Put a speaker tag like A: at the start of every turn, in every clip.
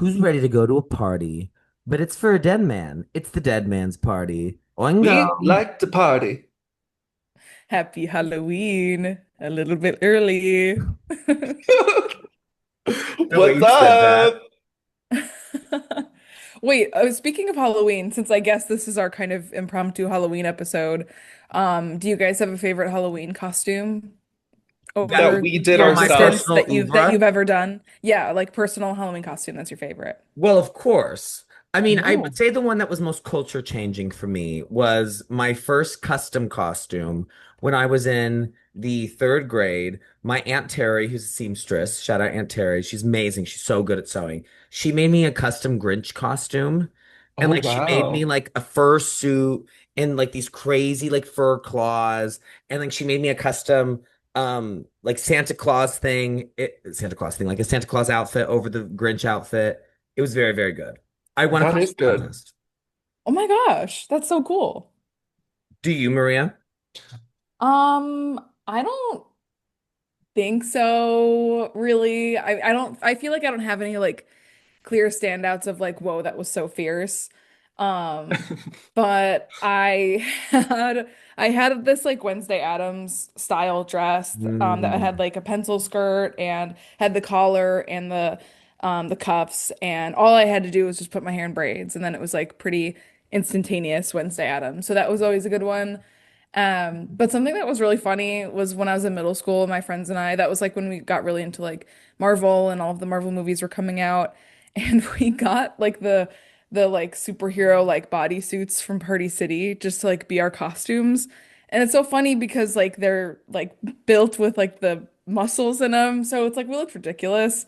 A: Who's ready to go to a party? But it's for a dead man. It's the dead man's party.
B: We
A: Oingo.
B: like to party.
C: Happy Halloween. A little bit early.
A: The way
B: What's
A: you said that.
B: up?
C: Wait, speaking of Halloween, since I guess this is our kind of impromptu Halloween episode, do you guys have a favorite Halloween costume
A: That
B: That
C: over
B: we did
C: your
A: from my
B: ourselves.
C: existence
A: personal
C: that you've
A: oeuvre.
C: ever done? Yeah, like personal Halloween costume that's your favorite.
A: Well, of course. I mean, I would
C: Oh.
A: say the one that was most culture changing for me was my first custom costume when I was in the third grade. My Aunt Terry, who's a seamstress, shout out Aunt Terry. She's amazing. She's so good at sewing. She made me a custom Grinch costume. And
B: Oh,
A: like she made me
B: wow.
A: like a fur suit and like these crazy like fur claws. And like she made me a custom like Santa Claus thing, like a Santa Claus outfit over the Grinch outfit. It was very, very good. I won a
B: That is
A: costume
B: good.
A: contest.
C: Oh my gosh, that's so cool.
A: Do you, Maria?
C: I don't think so, really. I feel like I don't have any like clear standouts of like, whoa, that was so fierce. Um, but I had this like Wednesday Addams style dress that
A: Mm.
C: had like a pencil skirt and had the collar and the cuffs, and all I had to do was just put my hair in braids, and then it was like pretty instantaneous Wednesday Addams. So that was always a good one. But something that was really funny was when I was in middle school, my friends and I, that was like when we got really into like Marvel and all of the Marvel movies were coming out. And we got like the like superhero like bodysuits from Party City just to like be our costumes. And it's so funny because like they're like built with like the muscles in them. So it's like we looked ridiculous.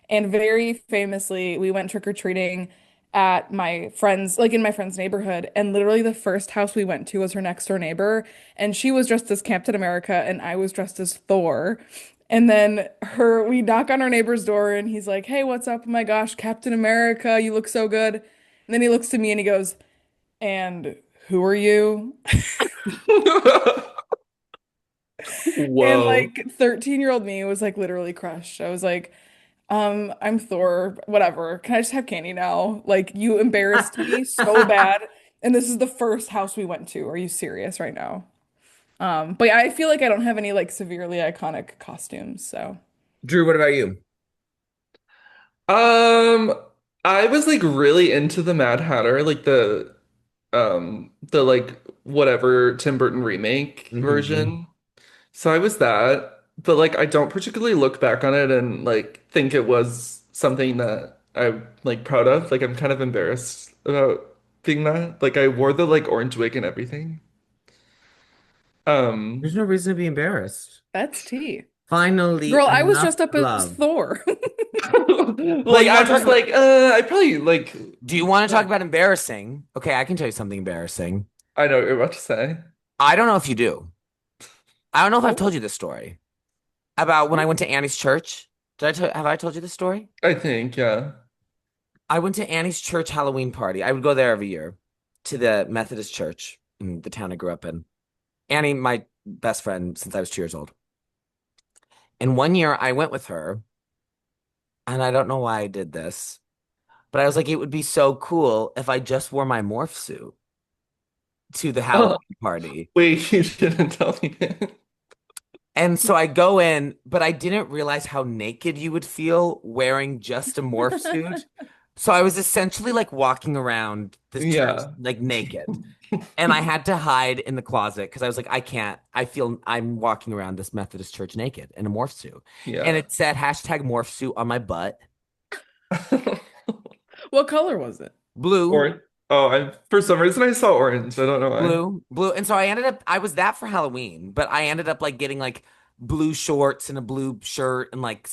C: And very famously, we went trick-or-treating at my friend's, like in my friend's neighborhood. And literally the first house we went to was her next door neighbor. And she was dressed as Captain America and I was dressed as Thor. And then we knock on our neighbor's door and he's like, "Hey, what's up? Oh my gosh, Captain America, you look so good." And then he looks to me and he goes, "And who are you?" And
B: Whoa.
C: like 13-year-old me was like literally crushed. I was like, I'm Thor, whatever. Can I just have candy now? Like, you embarrassed me so bad. And this is the first house we went to. Are you serious right now? But yeah, I feel like I don't have any like severely iconic costumes, so.
A: Drew, what about you?
B: Um, I was like really into the Mad Hatter, like the like whatever Tim Burton remake
A: Hmm.
B: version. So I was that, but like I don't particularly look back on it and like think it was something that I'm like proud of. Like I'm kind of embarrassed about being that. Like I wore the like orange wig and everything. Um
A: There's no reason to be embarrassed.
C: That's tea.
A: Finally,
C: Girl, I was
A: enough
C: dressed up as
A: love.
C: Thor.
A: Well,
B: like
A: you want
B: I'm
A: to talk
B: just
A: about,
B: like I probably like
A: do you want to talk
B: yeah,
A: about embarrassing? Okay, I can tell you something embarrassing.
B: I know what you're about to say.
A: I don't know if you do. I don't know if I've
C: Oh,
A: told you this story about when I
C: oh,
A: went to Annie's church. Have I told you this story?
B: I think, yeah.
A: I went to Annie's church Halloween party. I would go there every year to the Methodist church in the town I grew up in. Annie, my best friend since I was 2 years old. And one year I went with her, and I don't know why I did this, but I was like, it would be so cool if I just wore my morph suit to the Halloween
B: Oh,
A: party.
B: wait, you didn't tell me that.
A: And so I go in, but I didn't realize how naked you would feel wearing just a morph suit. So I was essentially like walking around this church
B: Yeah.
A: like naked. And I had to hide in the closet because I was like, I can't. I feel I'm walking around this Methodist church naked in a morph suit. And
B: Yeah.
A: it said hashtag morph suit on my butt.
C: what color was it?
A: Blue,
B: Or oh, I for some reason I saw orange. I don't know why.
A: blue, blue. And so I was that for Halloween, but I ended up like getting like blue shorts and a blue shirt and like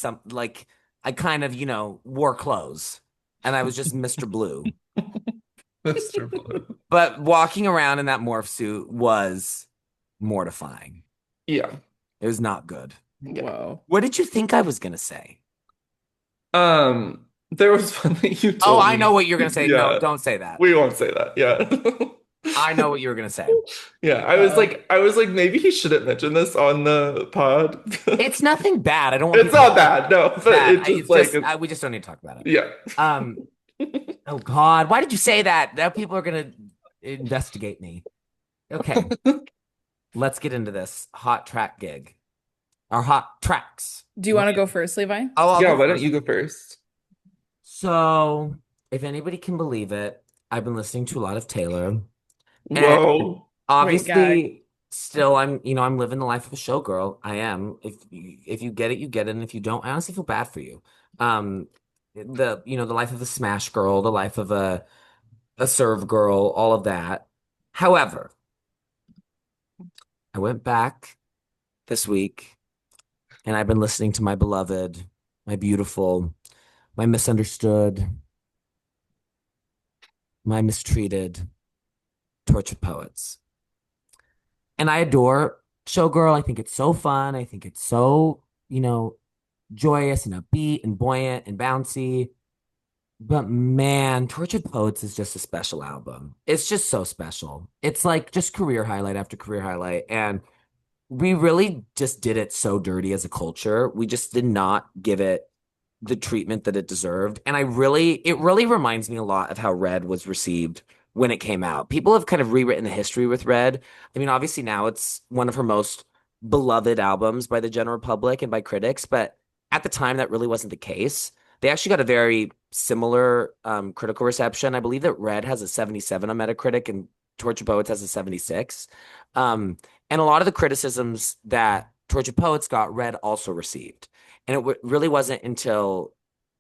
A: I kind of, wore clothes. And I was just Mr. Blue.
B: Mr. Blue.
A: But walking around in that morph suit was mortifying.
B: Yeah.
A: It was not good.
B: Yeah.
C: Whoa.
A: What did you think I was gonna say?
B: There was one that you
A: Oh,
B: told
A: I know
B: me.
A: what you're gonna say. No,
B: Yeah.
A: don't say that.
B: We won't say that. Yeah.
A: I know what you were gonna say.
B: Yeah,
C: Uh-oh.
B: I was like, maybe he shouldn't mention this on the pod.
A: It's nothing bad. I don't want
B: It's
A: people to
B: not
A: think
B: bad, no,
A: it's
B: but
A: bad.
B: it just
A: It's
B: like
A: just
B: it's
A: we just don't need to talk about it.
B: yeah.
A: Um, oh God, why did you say that? Now people are gonna investigate me. Okay, let's get into this hot track gig. Our hot tracks.
C: Do you want to go first, Levi?
A: I'll
B: Yeah,
A: go
B: why don't
A: first.
B: you go first?
A: So, if anybody can believe it, I've been listening to a lot of Taylor, and
B: Whoa.
C: Wait, guy.
A: obviously, still, I'm living the life of a showgirl. I am. If you get it, you get it, and if you don't, I honestly feel bad for you. Um, the life of a smash girl, the life of a serve girl, all of that. However, I went back this week, and I've been listening to my beloved, my beautiful, my misunderstood, my mistreated, tortured poets. And I adore Showgirl. I think it's so fun. I think it's so, joyous and upbeat and buoyant and bouncy. But man, Tortured Poets is just a special album. It's just so special. It's like just career highlight after career highlight. And we really just did it so dirty as a culture. We just did not give it the treatment that it deserved. And it really reminds me a lot of how Red was received when it came out. People have kind of rewritten the history with Red. I mean, obviously now it's one of her most beloved albums by the general public and by critics, but at the time that really wasn't the case. They actually got a very similar critical reception. I believe that Red has a 77 on Metacritic and Tortured Poets has a 76. And a lot of the criticisms that Tortured Poets got, Red also received. And really wasn't until,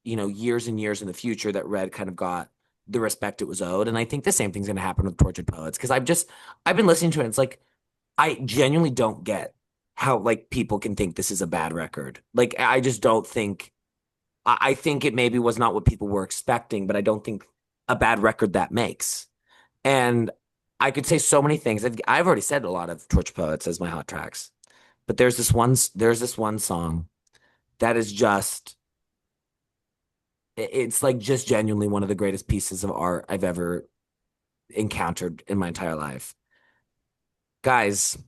A: years and years in the future that Red kind of got the respect it was owed. And I think the same thing's going to happen with Tortured Poets because I've been listening to it. And it's like, I genuinely don't get how like people can think this is a bad record. Like, I just don't think, I think it maybe was not what people were expecting, but I don't think a bad record that makes. And I could say so many things. I've already said a lot of Tortured Poets as my hot tracks, but there's this one song that is just it's like just genuinely one of the greatest pieces of art I've ever encountered in my entire life. Guys,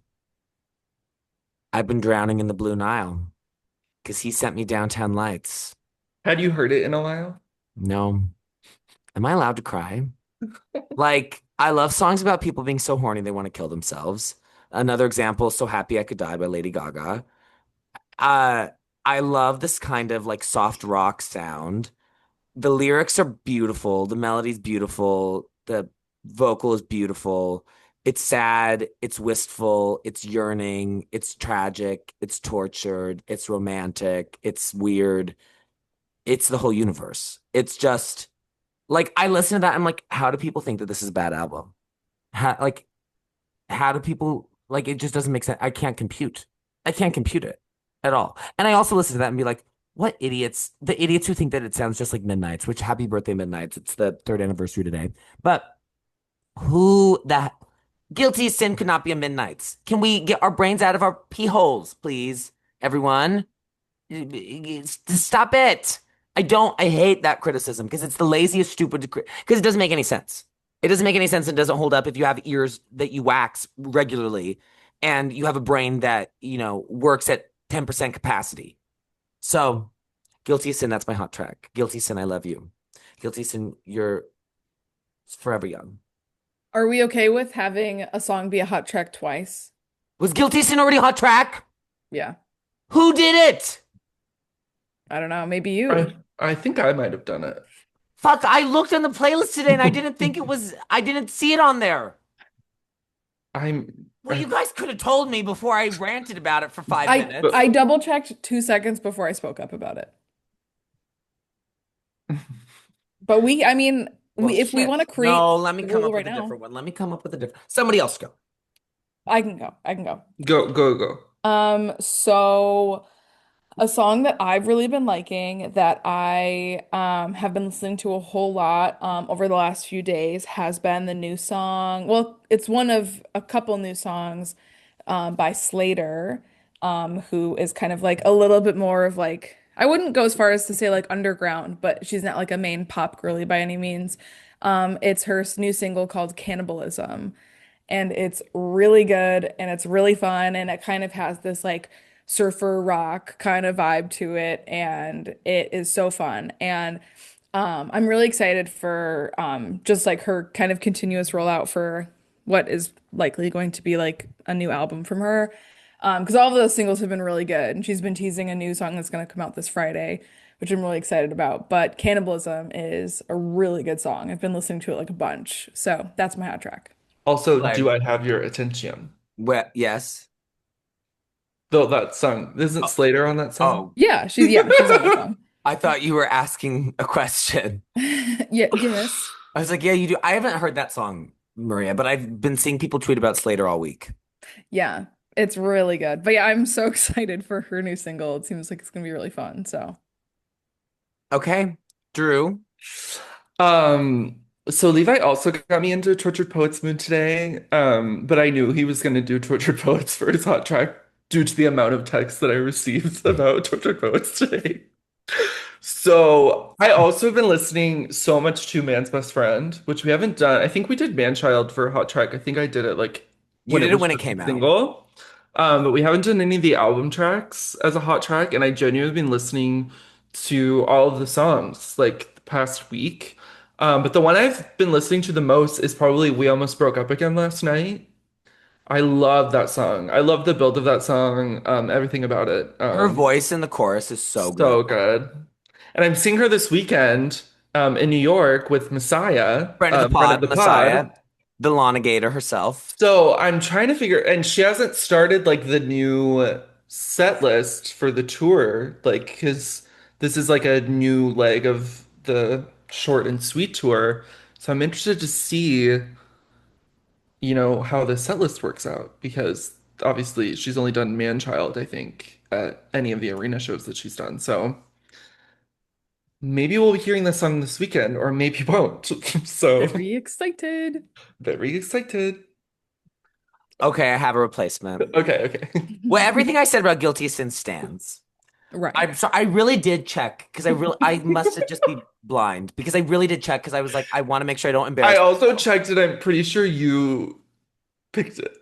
A: I've been drowning in the Blue Nile because he sent me downtown lights.
B: Had you heard it in a while?
A: No, am I allowed to cry? Like, I love songs about people being so horny they want to kill themselves. Another example, So Happy I Could Die by Lady Gaga. Uh, I love this kind of like soft rock sound. The lyrics are beautiful, the melody's beautiful, the vocal is beautiful. It's sad, it's wistful, it's yearning, it's tragic, it's tortured, it's romantic, it's weird. It's the whole universe. It's just like I listen to that, I'm like, how do people think that this is a bad album? How do people like it just doesn't make sense. I can't compute. I can't compute it at all. And I also listen to that and be like, what idiots, the idiots who think that it sounds just like Midnights, which happy birthday Midnights. It's the third anniversary today. But who that guilty as sin could not be a Midnights. Can we get our brains out of our pee holes, please? Everyone? Stop it. I hate that criticism because it's the laziest, stupid, because it doesn't make any sense. It doesn't make any sense and doesn't hold up if you have ears that you wax regularly and you have a brain that, works at 10% capacity. So, Guilty Sin, that's my hot track. Guilty Sin, I love you. Guilty Sin, you're forever young.
C: Are we okay with having a song be a hot track twice?
A: Was Guilty Sin already a hot track?
C: Yeah.
A: Who did it?
C: I don't know. Maybe you.
B: I think I might have done it.
A: Fuck, I looked on the playlist today and I didn't see it on there.
B: I'm
A: Well, you guys could have told me before I ranted about it for five
C: I
A: minutes.
C: I double checked 2 seconds before I spoke up about it. But I mean,
A: Well,
C: if we
A: shit.
C: want to create
A: No, let me
C: a
A: come
C: rule
A: up
C: right
A: with a
C: now,
A: different one. Let me come up with a different. Somebody else go.
C: I can go. I can go.
B: go.
C: So a song that I've really been liking that I have been listening to a whole lot over the last few days has been the new song. Well, it's one of a couple new songs by Slater, who is kind of like a little bit more of like I wouldn't go as far as to say like underground, but she's not like a main pop girly by any means. It's her new single called Cannibalism. and it's really good and it's really fun and it kind of has this like surfer rock kind of vibe to it and it is so fun. And I'm really excited for just like her kind of continuous rollout for what is likely going to be like a new album from her. Because all of those singles have been really good. And she's been teasing a new song that's going to come out this Friday, which I'm really excited about. But Cannibalism is a really good song. I've been listening to it like a bunch. So that's my hot track.
B: Also,
A: Like,
B: Do I Have Your Attention?
A: yes.
B: Though that song, isn't
A: Oh,
B: Slater on that song?
A: oh.
C: Yeah, she's on that song.
A: I thought you were asking a question.
C: Yeah, yes.
A: I was like, yeah, you do. I haven't heard that song, Maria, but I've been seeing people tweet about Slater all week.
C: Yeah. It's really good. But yeah, I'm so excited for her new single. It seems like it's gonna be really fun. So
A: Okay, Drew.
B: Um, so Levi also got me into Tortured Poets Mood today. But I knew he was gonna do Tortured Poets for his hot track due to the amount of texts that I received about Tortured Poets today. So I also have been listening so much to Man's Best Friend, which we haven't done. I think we did Man Child for a hot track. I think I did it like
A: You
B: when it
A: did it
B: was
A: when it
B: just a
A: came out.
B: single. But we haven't done any of the album tracks as a hot track, and I genuinely been listening to all of the songs like the past week. But the one I've been listening to the most is probably We Almost Broke Up Again Last Night. I love that song. I love the build of that song, everything about it.
A: Her voice in the chorus is so good.
B: So good. And I'm seeing her this weekend in New York with Messiah,
A: Friend of the
B: friend of
A: pod,
B: the pod.
A: Messiah, the Lawnigator herself.
B: So I'm trying to figure, and she hasn't started like the new set list for the tour, like, because this is like a new leg of the short and sweet tour. So I'm interested to see, how the set list works out because obviously she's only done Man-Child, I think, at any of the arena shows that she's done. So maybe we'll be hearing this song this weekend, or maybe won't. So
C: very excited.
B: very excited.
A: Okay, I have a replacement.
B: Okay, okay.
A: Well, everything I said about Guilty as Sin stands.
C: Right.
A: I'm sorry, I really did check because I must have just be blind because I really did check because I was like, I want to make sure I don't
B: I
A: embarrass
B: also
A: myself.
B: checked it. I'm pretty sure you picked it.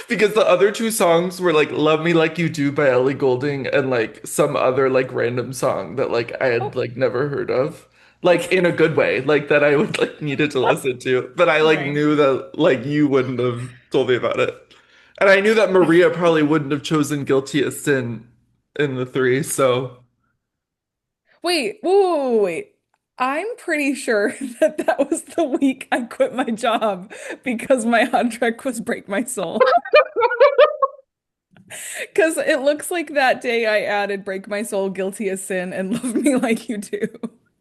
B: Because the other two songs were like Love Me Like You Do by Ellie Goulding and like some other like random song that like I had
C: Oh,
B: like never heard of. Like in a good way, like that I would like needed to listen to. But I like
C: right.
B: knew that like you wouldn't have told me about it. And I knew that Maria probably wouldn't have chosen Guilty as Sin in the three, so
C: Wait, whoa, wait. I'm pretty sure that that was the week I quit my job because my hot track was Break My Soul. Because it looks like that day I added Break My Soul, Guilty as Sin, and Love Me Like You Do.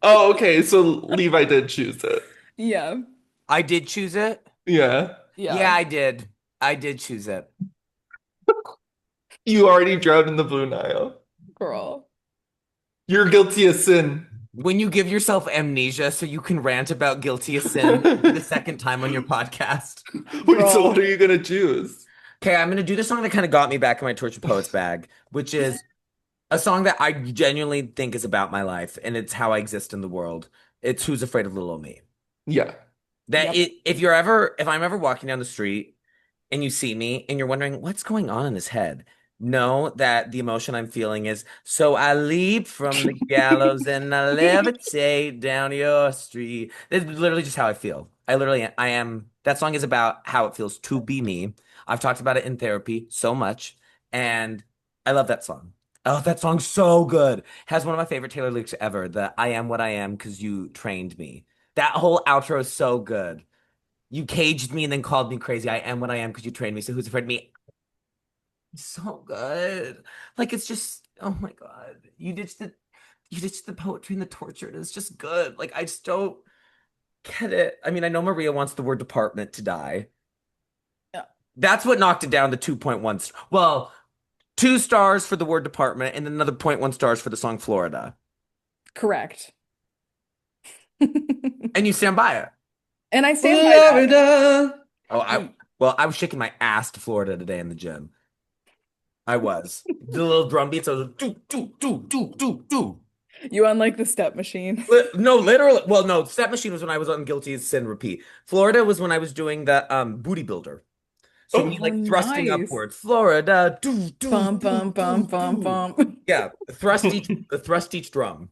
B: oh okay, so Levi did choose it.
C: Yeah,
A: I did choose it.
B: Yeah.
A: Yeah,
C: yeah,
A: I did. I did choose it.
B: You already drowned in the Blue Nile.
C: girl.
B: You're guilty of sin.
A: When you give yourself amnesia so you can rant about Guilty as Sin for the second time on your podcast.
B: Wait, so what are
C: Girl.
B: you gonna choose?
A: Okay, I'm gonna do the song that kind of got me back in my Tortured Poets bag, which is a song that I genuinely think is about my life and it's how I exist in the world. It's Who's Afraid of Little Ol' Me.
B: Yeah.
A: That
C: Yep.
A: it, if I'm ever walking down the street and you see me and you're wondering what's going on in his head, know that the emotion I'm feeling is so I leap from the gallows and I levitate down your street. It's literally just how I feel. I am. That song is about how it feels to be me. I've talked about it in therapy so much, and I love that song. Oh, that song's so good. Has one of my favorite Taylor lyrics ever. The I am what I am because you trained me. That whole outro is so good. You caged me and then called me crazy. I am what I am because you trained me. So who's afraid of me? So good. Like it's just, oh my God. You ditched the poetry and the torture. And it's just good. Like I just don't get it. I mean, I know Maria wants the word department to die.
C: Yeah,
A: That's what knocked it down to 2.1. Well, 2 stars for the word department and then another point 1 stars for the song Florida.
C: correct.
A: And you stand by it.
C: And I stand by that.
B: Florida.
A: Oh,
C: Y-
A: I was shaking my ass to Florida today in the gym. I was. The little drum beats, I was like, do, do, do, do, do, do.
C: You unlike the step machine.
A: No, literally. Well, no, Step Machine was when I was on Guilty as Sin Repeat. Florida was when I was doing the booty builder. So me
B: Oh,
C: Oh,
A: like thrusting
C: nice.
A: upwards. Florida, do do
C: Bum,
A: do
C: bum, bum,
A: do
C: bum,
A: do.
C: bum.
A: Yeah, thrust each drum.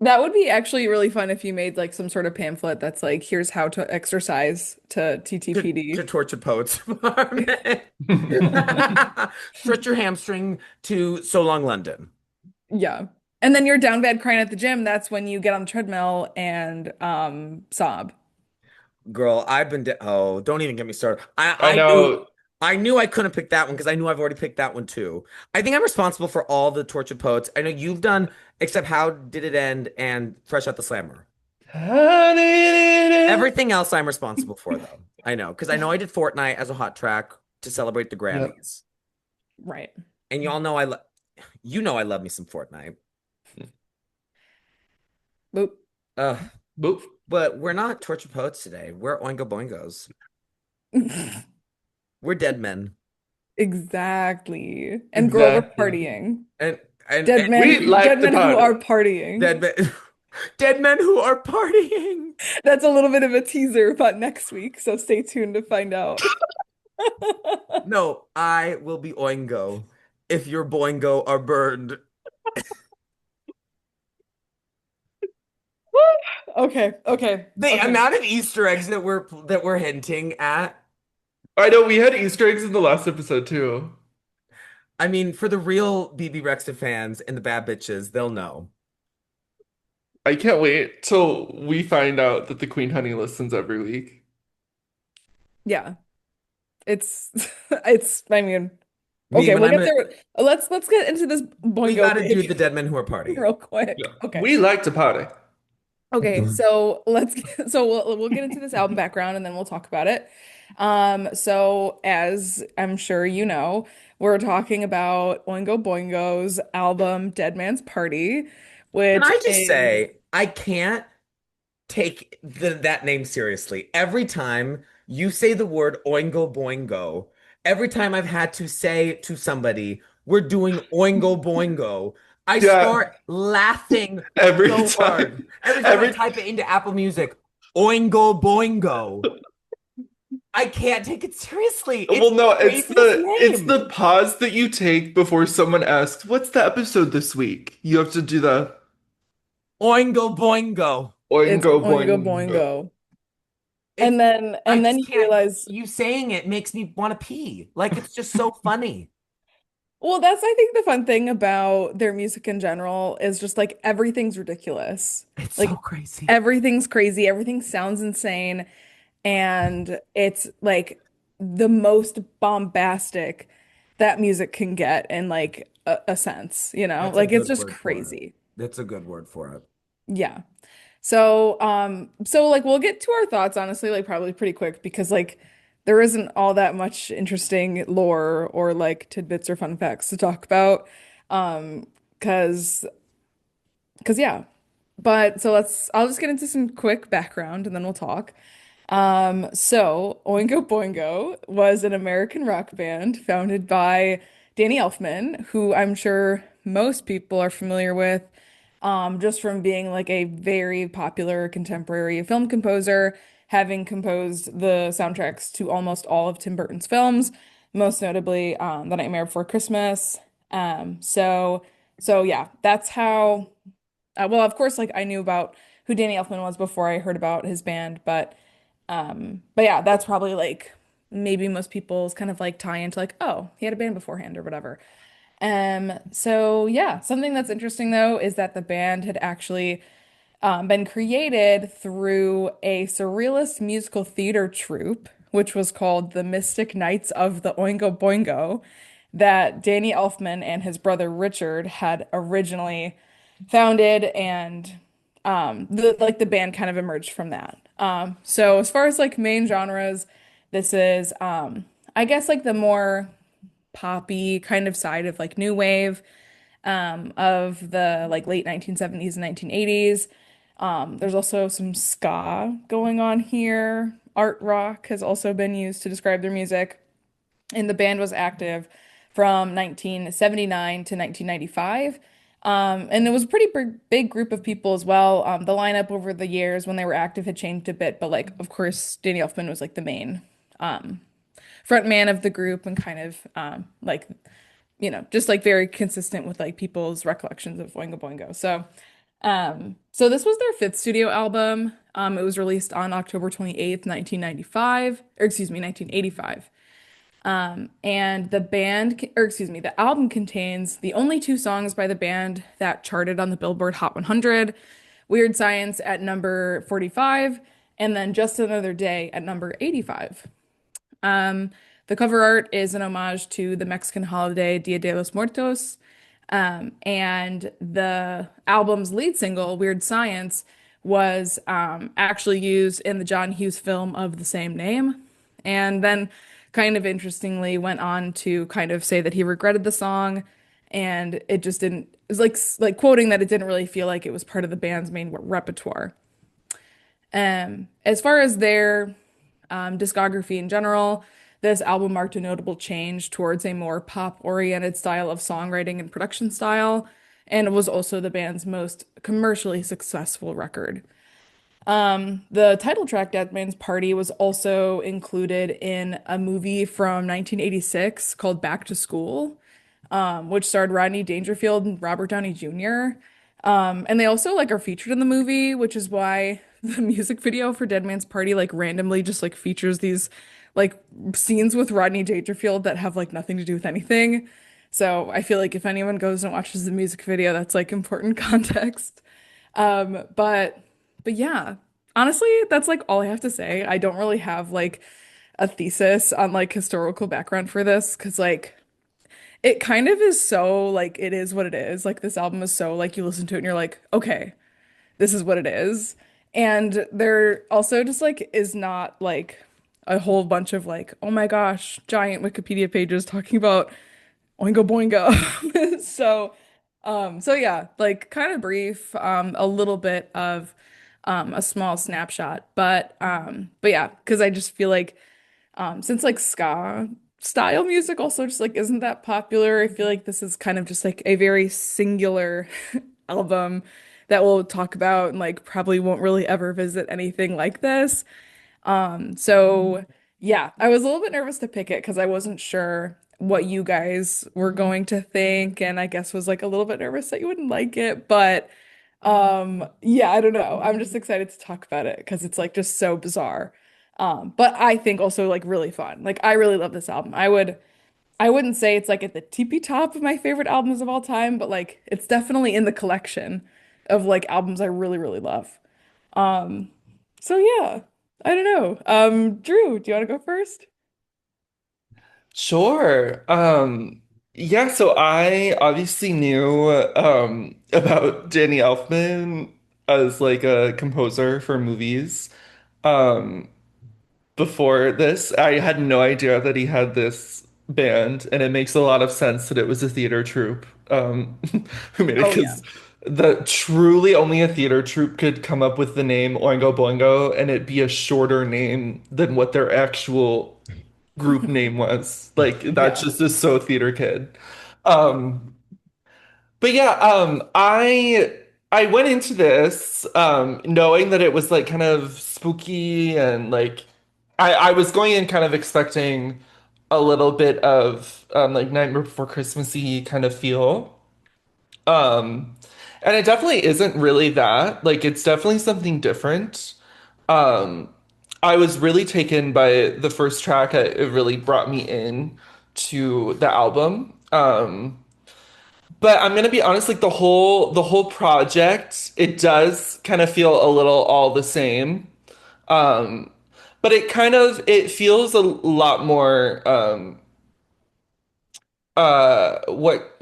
C: That would be actually really fun if you made like some sort of pamphlet that's like, here's how to exercise to
A: To
C: TTPD.
A: Tortured Poets Department. Stretch your hamstring to So Long London.
C: Yeah. And then you're down bad crying at the gym. That's when you get on the treadmill and sob.
A: Girl, oh, don't even get me started.
B: I know.
A: I knew I couldn't pick that one because I knew I've already picked that one too. I think I'm responsible for all the Tortured Poets. I know you've done except How Did It End and Fresh Out the Slammer. Everything else I'm responsible for though. I know because I know I did Fortnite as a hot track to celebrate the
B: Yep.
A: Grammys.
C: Right.
A: And y'all know I love me some Fortnite.
C: Boop.
A: Ugh,
B: Boop.
A: but we're not Tortured Poets today. We're Oingo Boingos. We're dead men.
C: Exactly. And girl, we're
B: Exactly.
C: partying.
A: And and
C: Dead
A: and
B: We
C: men,
B: like
C: dead
B: the
C: men who
B: party.
C: are partying.
A: dead men dead men who are partying.
C: That's a little bit of a teaser about next week, so stay tuned to find out.
A: No, I will be Oingo if your Boingo are burned.
C: Okay, okay,
A: The
C: okay.
A: amount of Easter eggs that we're hinting at.
B: I know we had Easter eggs in the last episode too.
A: I mean, for the real BB Rexta fans and the bad bitches, they'll know.
B: I can't wait till we find out that the Queen Honey listens every week.
C: Yeah. It's I mean,
A: Me,
C: okay,
A: when
C: we'll
A: I'm
C: get
A: a,
C: there. Let's get into this
A: we
C: Boingo
A: got to
C: thing
A: do the dead men who are partying.
C: real
B: Yeah.
C: quick. Okay.
B: We like to party.
C: Okay, so we'll get into this album background and then we'll talk about it. So as I'm sure you know, we're talking about Oingo Boingo's album Dead Man's Party,
A: Can
C: which
A: I just
C: is
A: say, I can't take that name seriously. Every time you say the word Oingo Boingo, every time I've had to say to somebody, we're doing Oingo Boingo, I
B: Yeah,
A: start laughing
B: every
A: so hard.
B: time.
A: Every time I
B: Every
A: type it into Apple Music, Oingo Boingo, I can't take it seriously. It's
B: well,
A: the
B: no,
A: craziest
B: it's
A: name.
B: the pause that you take before someone asks, "What's the episode this week?" You have to do the
A: Oingo Boingo.
C: it's
B: Oingo
C: Oingo
B: Boingo.
C: Boingo.
A: It's I
C: And then
A: just
C: you
A: can't.
C: realize,
A: You saying it makes me want to pee. Like it's just so funny.
C: well, that's I think the fun thing about their music in general is just like everything's ridiculous.
A: It's so
C: Like
A: crazy.
C: everything's crazy, everything sounds insane, and it's like the most bombastic that music can get in like a sense, you know?
A: That's a
C: Like it's
A: good
C: just
A: word for it.
C: crazy.
A: That's a good word for it.
C: Yeah. So like we'll get to our thoughts honestly, like probably pretty quick because like there isn't all that much interesting lore or like tidbits or fun facts to talk about. Um, cause yeah. But so I'll just get into some quick background and then we'll talk. So Oingo Boingo was an American rock band founded by Danny Elfman, who I'm sure most people are familiar with, just from being like a very popular contemporary film composer, having composed the soundtracks to almost all of Tim Burton's films, most notably The Nightmare Before Christmas. So yeah, that's how. Well, of course, like I knew about who Danny Elfman was before I heard about his band, but yeah, that's probably like maybe most people's kind of like tie into like, oh, he had a band beforehand or whatever. So yeah, something that's interesting though is that the band had actually been created through a surrealist musical theater troupe, which was called the Mystic Knights of the Oingo Boingo, that Danny Elfman and his brother Richard had originally founded, and the band kind of emerged from that. So as far as like main genres, this is I guess like the more poppy kind of side of like new wave of the like late 1970s and 1980s. There's also some ska going on here. Art rock has also been used to describe their music, and the band was active from 1979 to 1995. And it was a pretty big group of people as well. The lineup over the years when they were active had changed a bit, but like, of course, Danny Elfman was like the main um, front man of the group and kind of like, just like very consistent with like people's recollections of Oingo Boingo. So this was their fifth studio album. It was released on October 28th, 1995, or excuse me, 1985. And the album contains the only two songs by the band that charted on the Billboard Hot 100, Weird Science at number 45, and then Just Another Day at number 85. Um, the cover art is an homage to the Mexican holiday Dia de los Muertos. And the album's lead single, Weird Science, was actually used in the John Hughes film of the same name. And then, kind of interestingly, went on to kind of say that he regretted the song and it just didn't, it was like quoting that it didn't really feel like it was part of the band's main repertoire. As far as their discography in general, this album marked a notable change towards a more pop-oriented style of songwriting and production style, and it was also the band's most commercially successful record. The title track, Dead Man's Party, was also included in a movie from 1986 called Back to School, which starred Rodney Dangerfield and Robert Downey Jr. And they also like are featured in the movie, which is why the music video for Dead Man's Party like randomly just like features these like scenes with Rodney Dangerfield that have like nothing to do with anything. So I feel like if anyone goes and watches the music video, that's like important context. Um, but but yeah, honestly, that's like all I have to say. I don't really have like a thesis on like historical background for this because like it kind of is so like it is what it is. Like this album is so like you listen to it and you're like, okay, this is what it is. And there also just like is not like a whole bunch of like, oh my gosh, giant Wikipedia pages talking about Oingo Boingo. So yeah, like kind of brief, a little bit of a small snapshot, but yeah, because I just feel like since like ska style music also just like isn't that popular, I feel like this is kind of just like a very singular album that we'll talk about and like probably won't really ever visit anything like this. So yeah, I was a little bit nervous to pick it because I wasn't sure what you guys were going to think, and I guess was like a little bit nervous that you wouldn't like it. But yeah, I don't know. I'm just excited to talk about it because it's like just so bizarre. But I think also like really fun. Like I really love this album. I wouldn't say it's like at the tippy top of my favorite albums of all time, but like it's definitely in the collection of like albums I really, really love. Um, so yeah, I don't know. Drew, do you want to go first?
B: Sure. Yeah, so I obviously knew about Danny Elfman as like a composer for movies. Um before this. I had no idea that he had this band, and it makes a lot of sense that it was a theater troupe who made it
C: Oh yeah.
B: because the truly only a theater troupe could come up with the name Oingo Boingo and it be a shorter name than what their actual group name was. Like that
C: Yeah.
B: just is so theater kid. Um, but yeah, I went into this knowing that it was like kind of spooky and like I was going in kind of expecting a little bit of like Nightmare Before Christmassy kind of feel. Um and it definitely isn't really that. Like it's definitely something different. Um I was really taken by the first track. It really brought me in to the album. But I'm gonna be honest, like the whole project, it does kind of feel a little all the same. Um, but it feels a lot more what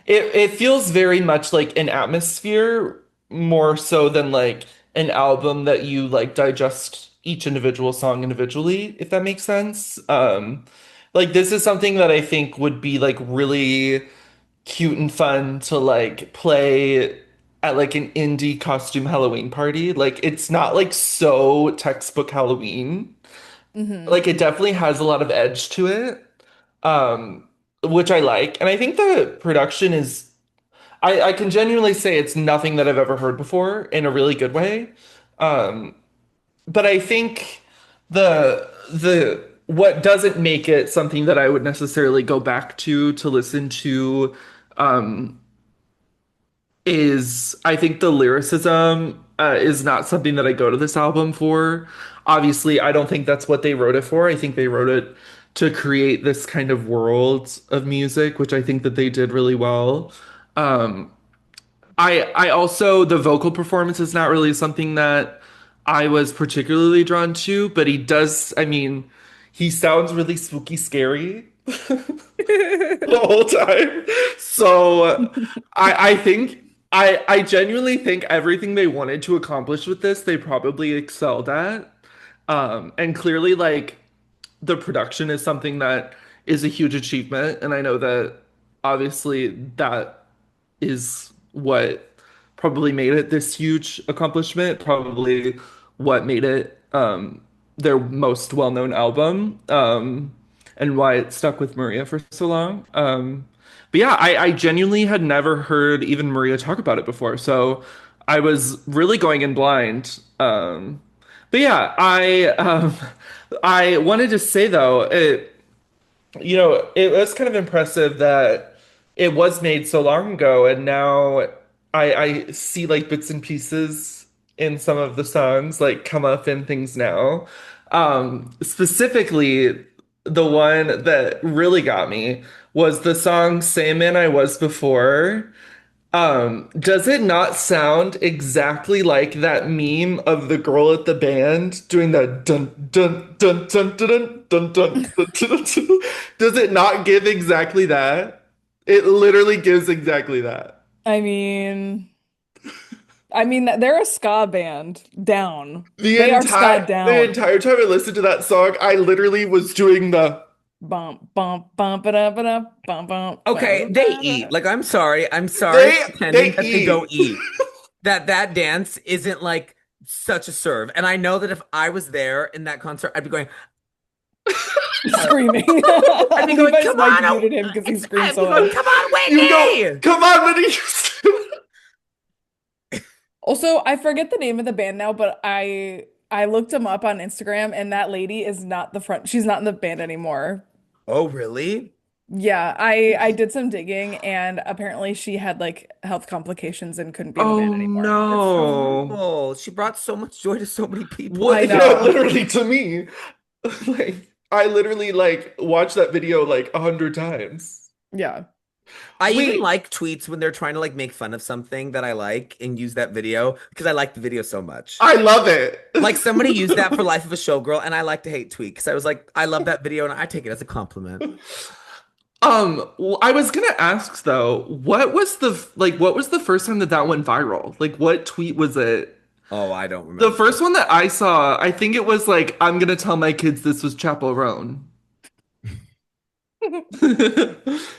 B: it feels very much like an atmosphere more so than like an album that you like digest each individual song individually, if that makes sense. Like this is something that I think would be like really cute and fun to like play at like an indie costume Halloween party. Like it's not like so textbook Halloween.
C: Hmm.
B: Like it definitely has a lot of edge to it. Um, which I like. And I think the production is I can genuinely say it's nothing that I've ever heard before in a really good way. Um, but I think the what doesn't make it something that I would necessarily go back to listen to um, is I think the lyricism is not something that I go to this album for. Obviously, I don't think that's what they wrote it for. I think they wrote it to create this kind of world of music, which I think that they did really well. Um, I also the vocal performance is not really something that I was particularly drawn to, but he does, I mean, he sounds really spooky scary the whole time. So I think I genuinely think everything they wanted to accomplish with this, they probably excelled at. And clearly like the production is something that is a huge achievement, and I know that obviously that is what probably made it this huge accomplishment, probably what made it their most well-known album, and why it stuck with Maria for so long. But yeah, I genuinely had never heard even Maria talk about it before, so I was really going in blind. But yeah, I wanted to say though, it was kind of impressive that it was made so long ago, and now I see like bits and pieces in some of the songs like come up in things now. Specifically, the one that really got me was the song "Same Man I Was Before." Does it not sound exactly like that meme of the girl at the band doing the dun dun dun dun dun dun dun dun dun dun dun? Does it not give exactly that? It literally gives exactly that.
C: I mean, they're a ska band down. They are ska
B: The
C: down.
B: entire time I listened to that song, I literally was doing the
C: Bump, bump, bump it up, bump, bump,
A: Okay,
C: bump,
A: they
C: bump,
A: eat.
C: bump.
A: Like, I'm sorry. I'm sorry pretending
B: they
A: that they don't
B: eat.
A: eat. That dance isn't like such a serve. And I know that if I was there in that concert, I'd be going,
C: Screaming.
A: I'd be going,
C: Levi's
A: come
C: mic
A: on.
C: muted him because he screamed
A: I'd be
C: so
A: going,
C: loud.
A: come on,
B: You go,
A: Whitney.
B: come on, Minnie.
C: Also, I forget the name of the band now, but I looked them up on Instagram, and that lady is not the front. She's not in the band anymore.
A: Oh, really?
C: Yeah, I did some digging, and apparently she had like health complications and couldn't be in the band
B: Oh
C: anymore.
A: That's so
B: no.
A: horrible. She brought so much joy to so many
C: I
B: What?
A: people.
B: Yeah,
C: know.
B: literally to me. Like, I literally like watched that video like 100 times.
C: Yeah.
A: I even
B: Wait,
A: like tweets when they're trying to like make fun of something that I like and use that video because I like the video so much.
B: I love it.
A: Like somebody used that for Life of a Showgirl, and I like to hate tweet because I was like, I love that video and I take it as a compliment.
B: I was gonna ask though, what was the first time that that went viral? Like, what tweet was it?
A: Oh, I don't
B: The
A: remember.
B: first one that I saw, I think it was like, I'm gonna tell my kids this was Chappell Roan.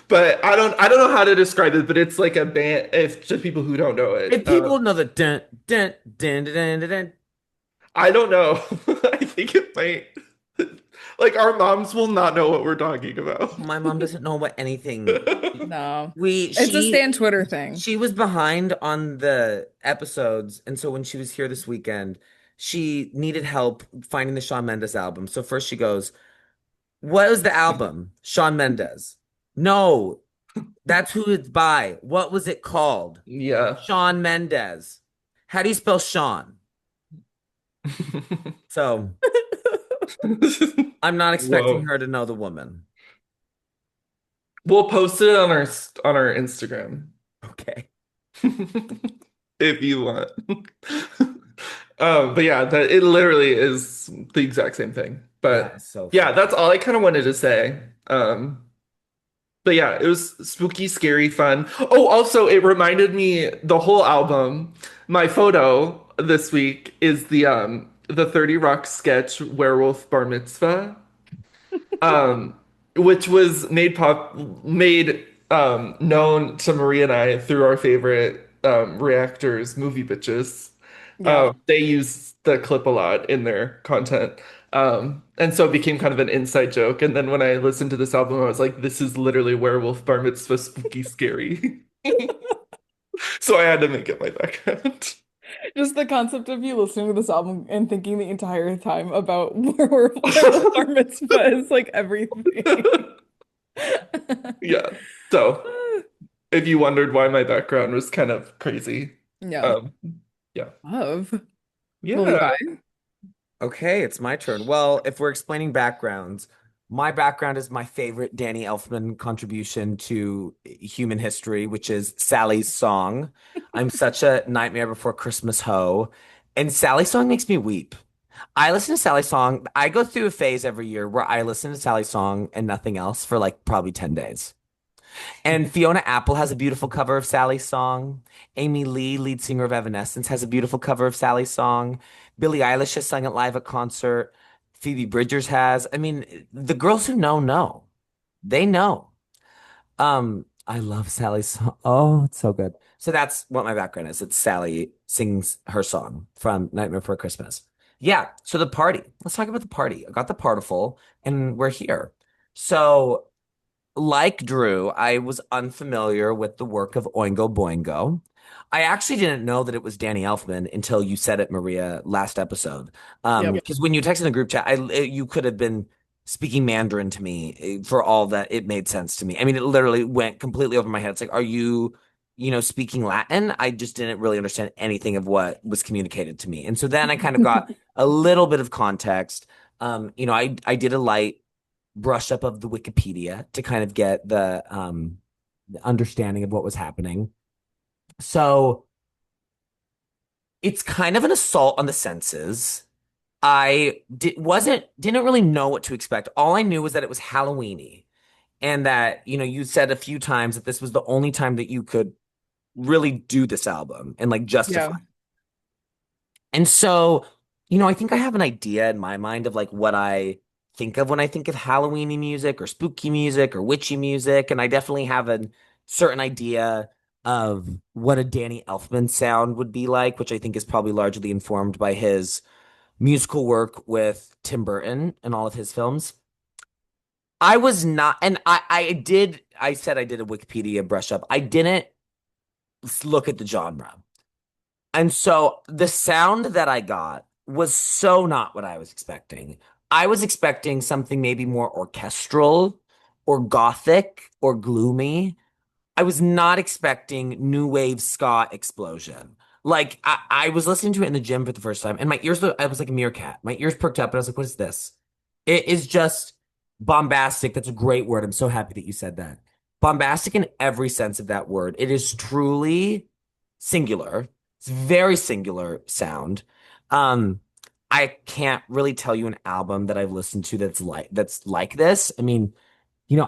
B: But I don't know how to describe it, but it's like a band, if just people who don't know it.
A: If people know the dun dun dun dun dun dun, dun,
B: I don't know. I think it might. Like our moms will not know what we're talking about.
A: my mom doesn't know what anything.
C: No.
A: We
C: It's a
A: she
C: Stan Twitter thing.
A: she was behind on the episodes, and so when she was here this weekend, she needed help finding the Shawn Mendes album. So first she goes, "What was the album? Shawn Mendes." No, that's who it's by. What was it called?
B: Yeah.
A: Shawn Mendes. How do you spell Sean? So I'm not expecting
B: Whoa.
A: her to know the woman.
B: We'll post it on our Instagram
A: Okay.
B: if you want. But yeah, it literally is the exact same thing.
A: That
B: But
A: is so
B: yeah,
A: funny.
B: that's all I kind of wanted to say. But yeah, it was spooky, scary, fun. Oh, also, it reminded me the whole album. My photo this week is the 30 Rock sketch Werewolf Bar Mitzvah, um, which was made known to Marie and I through our favorite reactors, movie bitches.
C: Yeah.
B: They use the clip a lot in their content. And so it became kind of an inside joke. And then when I listened to this album, I was like, this is literally Werewolf Bar Mitzvah spooky scary. So I had to make it my background.
C: Just the concept of you listening to this album and thinking the entire time about where the bar mitzvah is like everything.
B: Yeah. So if you wondered why my background was kind of crazy,
C: Yeah.
B: um, yeah.
C: Love. Well,
B: Yeah.
C: Levi.
A: Okay, it's my turn. Well, if we're explaining backgrounds, my background is my favorite Danny Elfman contribution to human history, which is Sally's song. I'm such a Nightmare Before Christmas hoe, and Sally's song makes me weep. I listen to Sally's song. I go through a phase every year where I listen to Sally's song and nothing else for like probably 10 days. And Fiona Apple has a beautiful cover of Sally's song. Amy Lee, lead singer of Evanescence, has a beautiful cover of Sally's song. Billie Eilish has sung it live at concert. Phoebe Bridgers has. I mean, the girls who know. They know. I love Sally's song. Oh, it's so good. So that's what my background is. It's Sally sings her song from Nightmare Before Christmas. Yeah, so the party. Let's talk about the party. I got the partiful and we're here. So like Drew, I was unfamiliar with the work of Oingo Boingo. I actually didn't know that it was Danny Elfman until you said it, Maria, last episode.
C: Yep.
A: Because when you texted in the group chat, you could have been speaking Mandarin to me for all that it made sense to me. I mean, it literally went completely over my head. It's like, are you, speaking Latin? I just didn't really understand anything of what was communicated to me. And so then I kind of got a little bit of context. I did a light brush up of the Wikipedia to kind of get the understanding of what was happening. So it's kind of an assault on the senses. Didn't really know what to expect. All I knew was that it was Halloweeny, and that you said a few times that this was the only time that you could really do this album and like justify.
C: Yeah.
A: And so, I think I have an idea in my mind of like what I think of when I think of Halloweeny music or spooky music or witchy music. And I definitely have a certain idea of what a Danny Elfman sound would be like, which I think is probably largely informed by his musical work with Tim Burton and all of his films. I was not, and I said I did a Wikipedia brush up. I didn't look at the genre. And so the sound that I got was so not what I was expecting. I was expecting something maybe more orchestral or gothic or gloomy. I was not expecting new wave ska explosion. Like I was listening to it in the gym for the first time, and my ears, I was like a meerkat. My ears perked up, and I was like, what is this? It is just bombastic. That's a great word. I'm so happy that you said that. Bombastic in every sense of that word. It is truly singular. It's very singular sound. Um, I can't really tell you an album that I've listened to that's like this. I mean,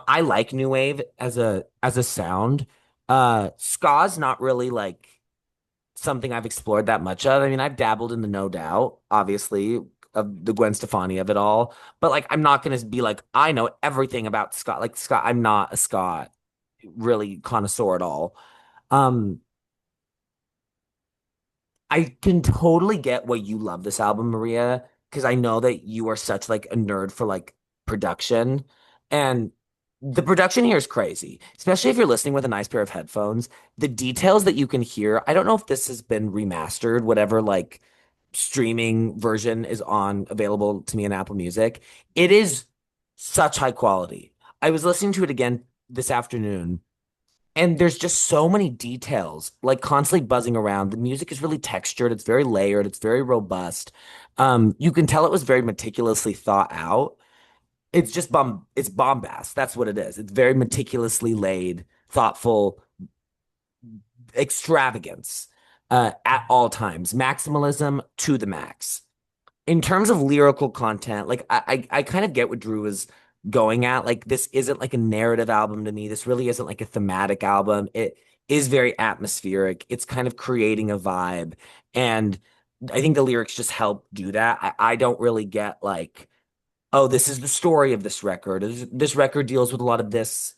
A: I like new wave as a sound. Ska's not really like something I've explored that much of. I mean, I've dabbled in the No Doubt, obviously, of the Gwen Stefani of it all, but like I'm not gonna be like, I know everything about ska. Like ska, I'm not a ska really connoisseur at all. Um, I can totally get why you love this album, Maria, because I know that you are such like a nerd for like production. And the production here is crazy, especially if you're listening with a nice pair of headphones. The details that you can hear, I don't know if this has been remastered, whatever like streaming version is on available to me in Apple Music. It is such high quality. I was listening to it again this afternoon and there's just so many details, like constantly buzzing around. The music is really textured, it's very layered, it's very robust. You can tell it was very meticulously thought out. It's bombast. That's what it is. It's very meticulously laid, thoughtful extravagance at all times. Maximalism to the max in terms of lyrical content, like I kind of get what Drew was going at. Like this isn't like a narrative album to me. This really isn't like a thematic album. It is very atmospheric. It's kind of creating a vibe. And I think the lyrics just help do that. I don't really get like, oh, this is the story of this record. This record deals with a lot of this,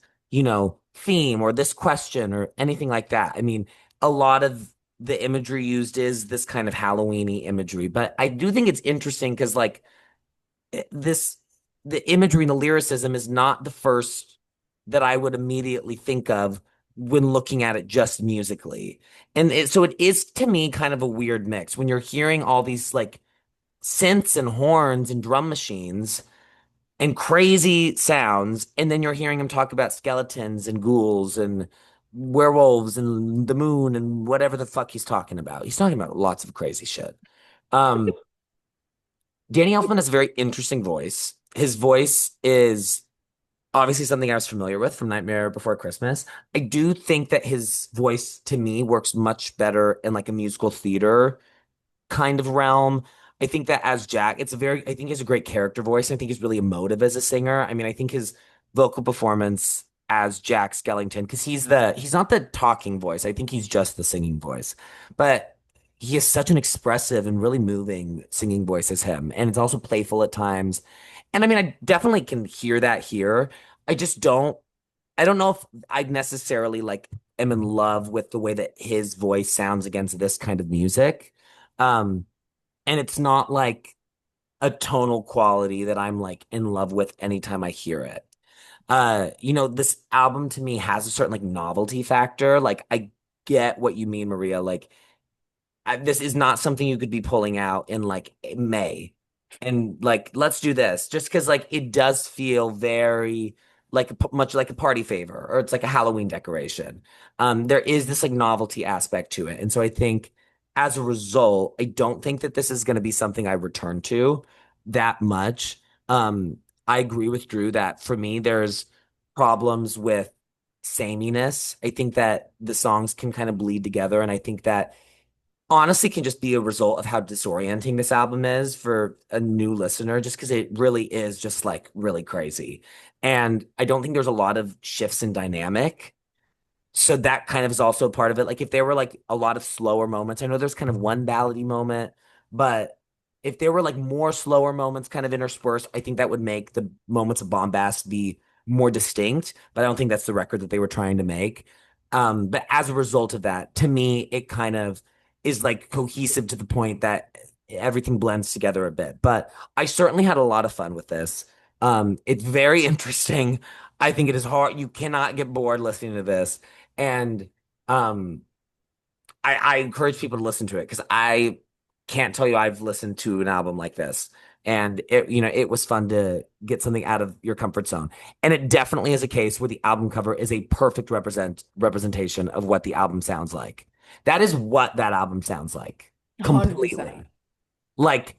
A: theme or this question or anything like that. I mean, a lot of the imagery used is this kind of Halloweeny imagery, but I do think it's interesting because like this, the imagery and the lyricism is not the first that I would immediately think of when looking at it just musically. So it is to me kind of a weird mix when you're hearing all these like synths and horns and drum machines and crazy sounds, and then you're hearing him talk about skeletons and ghouls and werewolves and the moon and whatever the fuck he's talking about. He's talking about lots of crazy shit. Um, Danny Elfman has a very interesting voice. His voice is obviously something I was familiar with from Nightmare Before Christmas. I do think that his voice to me works much better in like a musical theater kind of realm. I think that as Jack, I think he has a great character voice. I think he's really emotive as a singer. I mean, I think his vocal performance as Jack Skellington, because he's not the talking voice. I think he's just the singing voice. But he has such an expressive and really moving singing voice as him. And it's also playful at times. And I mean, I definitely can hear that here. I just I don't know if I necessarily like am in love with the way that his voice sounds against this kind of music. Um, and it's not like a tonal quality that I'm like in love with anytime I hear it. This album to me has a certain like novelty factor. Like I get what you mean, Maria. Like this is not something you could be pulling out in like May and like let's do this just because like it does feel very like much like a party favor or it's like a Halloween decoration. There is this like novelty aspect to it, and so I think as a result, I don't think that this is going to be something I return to that much. I agree with Drew that for me there's problems with sameness. I think that the songs can kind of bleed together, and I think that honestly can just be a result of how disorienting this album is for a new listener, just because it really is just like really crazy. And I don't think there's a lot of shifts in dynamic. So that kind of is also part of it. Like if there were like a lot of slower moments, I know there's kind of one ballady moment, but if there were like more slower moments kind of interspersed, I think that would make the moments of bombast be more distinct. But I don't think that's the record that they were trying to make. But as a result of that, to me, it kind of is like cohesive to the point that everything blends together a bit. But I certainly had a lot of fun with this. It's very interesting. I think it is hard. You cannot get bored listening to this. And um, I encourage people to listen to it because I can't tell you I've listened to an album like this. And it was fun to get something out of your comfort zone. And it definitely is a case where the album cover is a perfect representation of what the album sounds like. That is what that album sounds like
C: 100%.
A: completely. Like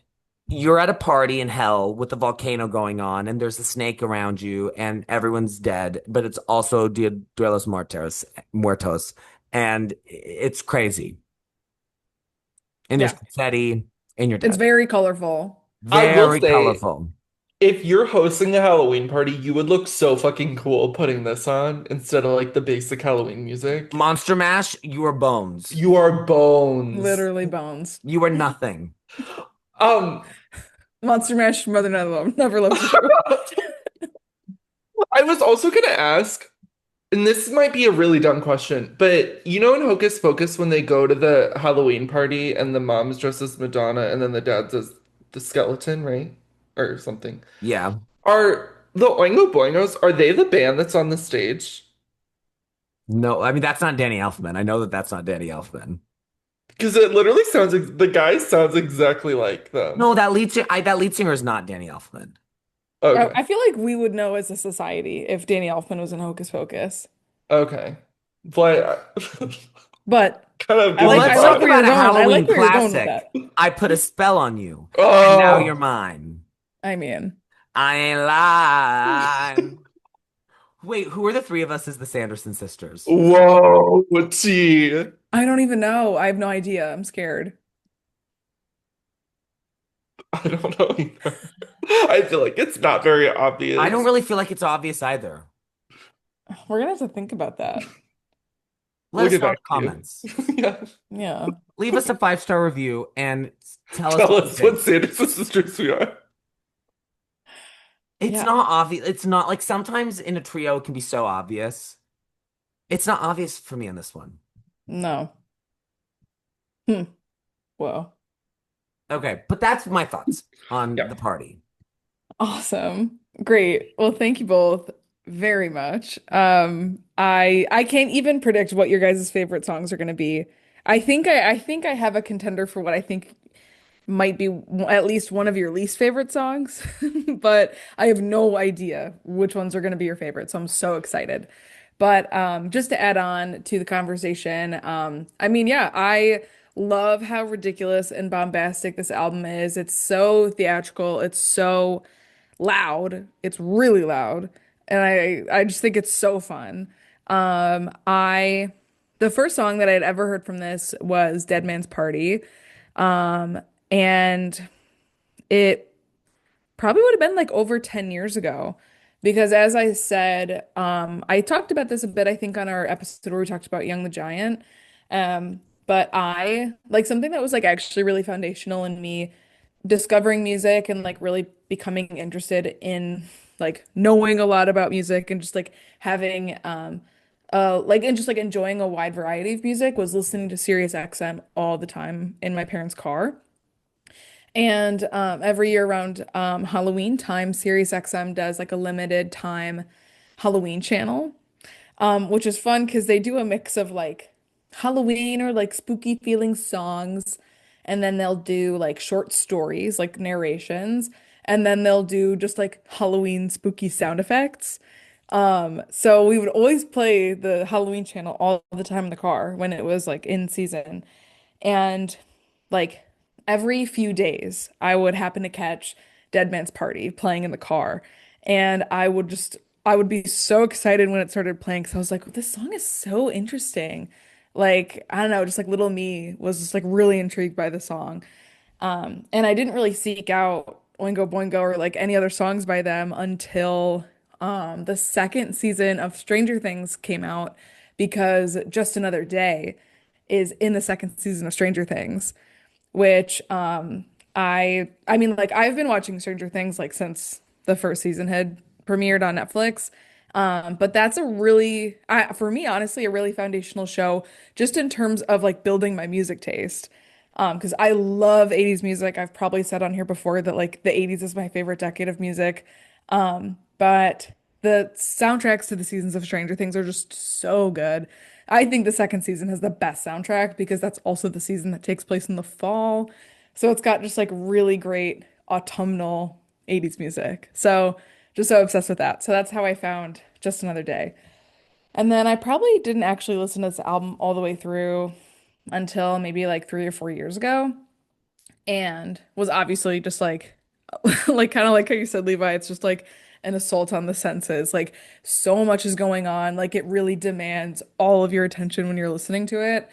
A: you're at a party in hell with the volcano going on, and there's a snake around you, and everyone's dead, but it's also Dia de los Muertos, and it's crazy. And there's
C: Yeah.
A: confetti, and you're
C: It's
A: dead.
C: very colorful.
B: I will
A: Very
B: say,
A: colorful.
B: if you're hosting a Halloween party, you would look so fucking cool putting this on instead of like the basic Halloween music.
A: Monster Mash, you are bones.
B: You are bones.
C: Literally bones.
A: You are nothing.
B: Um,
C: Monster Mash, Mother Never Loved You.
B: I was also gonna ask, and this might be a really dumb question, but you know in Hocus Pocus when they go to the Halloween party and the mom's dressed as Madonna and then the dad's as the skeleton, right? Or something.
A: Yeah.
B: Are the Oingo Boingos, are they the band that's on the stage?
A: No, I mean that's not Danny Elfman. I know that that's not Danny Elfman.
B: Because it literally sounds like the guy sounds exactly like them.
A: No, that lead singer is not Danny Elfman.
B: Okay.
C: I feel like we would know as a society if Danny Elfman was in Hocus Pocus.
B: Okay. But
C: But
B: kind of
A: Well,
B: gives me
C: I
A: let's
C: like
A: talk
C: where
B: pause.
C: you're
A: about a
C: going. I like
A: Halloween
C: where you're going with
A: classic.
C: that.
A: I put a spell on you, and now you're
B: Oh,
A: mine.
C: I mean,
A: I ain't lying. Wait, who are the three of us as the Sanderson sisters?
B: whoa, T.
C: I don't even know. I have no idea. I'm scared.
B: I don't know either. I feel like it's not very
A: I don't
B: obvious.
A: really feel like it's obvious either.
C: We're gonna have to think about that.
A: Let
B: We'll
A: us
B: get
A: know in
B: back
A: the
B: to you.
A: comments.
B: Yeah.
C: Yeah.
A: Leave us a 5-star review and tell us
B: Tell
A: what you
B: us what
A: think.
B: Sanderson sisters we are.
A: It's
C: Yeah.
A: not obvious. It's not like sometimes in a trio it can be so obvious. It's not obvious for me on this one.
C: No. Hmm. Whoa.
A: Okay, but that's my thoughts on
B: Yeah.
A: the party.
C: Awesome. Great. Well, thank you both. Very much. I can't even predict what your guys' favorite songs are going to be. I think I have a contender for what I think might be at least one of your least favorite songs, but I have no idea which ones are going to be your favorite. So I'm so excited. But just to add on to the conversation, I mean, yeah, I love how ridiculous and bombastic this album is. It's so theatrical. It's so loud. It's really loud. And I just think it's so fun. I the first song that I'd ever heard from this was Dead Man's Party. Um, and it probably would have been like over 10 years ago. Because as I said, I talked about this a bit, I think, on our episode where we talked about Young the Giant. But I like something that was like actually really foundational in me discovering music and like really becoming interested in like knowing a lot about music and just like having like and just like enjoying a wide variety of music was listening to Sirius XM all the time in my parents' car. And every year around Halloween time, SiriusXM does like a limited time Halloween channel, which is fun because they do a mix of like Halloween or like spooky feeling songs, and then they'll do like short stories, like narrations, and then they'll do just like Halloween spooky sound effects. So we would always play the Halloween channel all the time in the car when it was like in season. And like every few days, I would happen to catch Dead Man's Party playing in the car. And I would be so excited when it started playing because I was like, this song is so interesting. Like, I don't know, just like little me was just like really intrigued by the song. And I didn't really seek out Oingo Boingo or like any other songs by them until the second season of Stranger Things came out because Just Another Day is in the second season of Stranger Things, which I mean like I've been watching Stranger Things like since the first season had premiered on Netflix. But that's a really for me honestly a really foundational show just in terms of like building my music taste. Because I love 80s music. I've probably said on here before that like the 80s is my favorite decade of music. But the soundtracks to the seasons of Stranger Things are just so good. I think the second season has the best soundtrack because that's also the season that takes place in the fall. So it's got just like really great autumnal 80s music. So just so obsessed with that. So that's how I found Just Another Day. And then I probably didn't actually listen to this album all the way through until maybe like 3 or 4 years ago and was obviously just like like kind of like how you said, Levi, it's just like an assault on the senses. Like so much is going on. Like it really demands all of your attention when you're listening to it.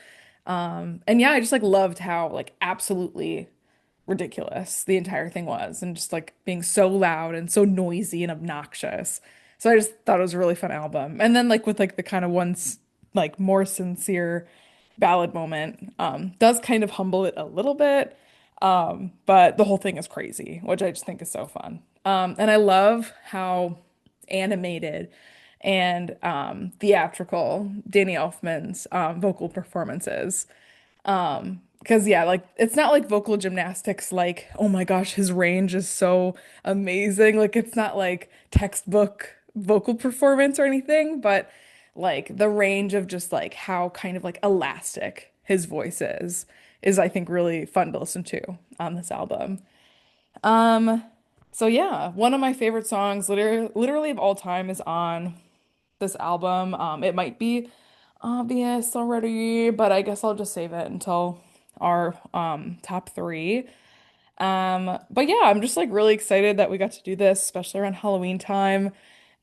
C: And yeah, I just like loved how like absolutely ridiculous the entire thing was and just like being so loud and so noisy and obnoxious. So I just thought it was a really fun album. And then like with like the kind of ones like more sincere ballad moment does kind of humble it a little bit. But the whole thing is crazy, which I just think is so fun. And I love how animated and theatrical Danny Elfman's vocal performances. Because yeah, like it's not like vocal gymnastics, like, oh my gosh, his range is so amazing. Like it's not like textbook vocal performance or anything, but like the range of just like how kind of like elastic his voice is I think really fun to listen to on this album. Um, so yeah, one of my favorite songs literally of all time is on this album. It might be obvious already, but I guess I'll just save it until our top three. But yeah, I'm just like really excited that we got to do this, especially around Halloween time.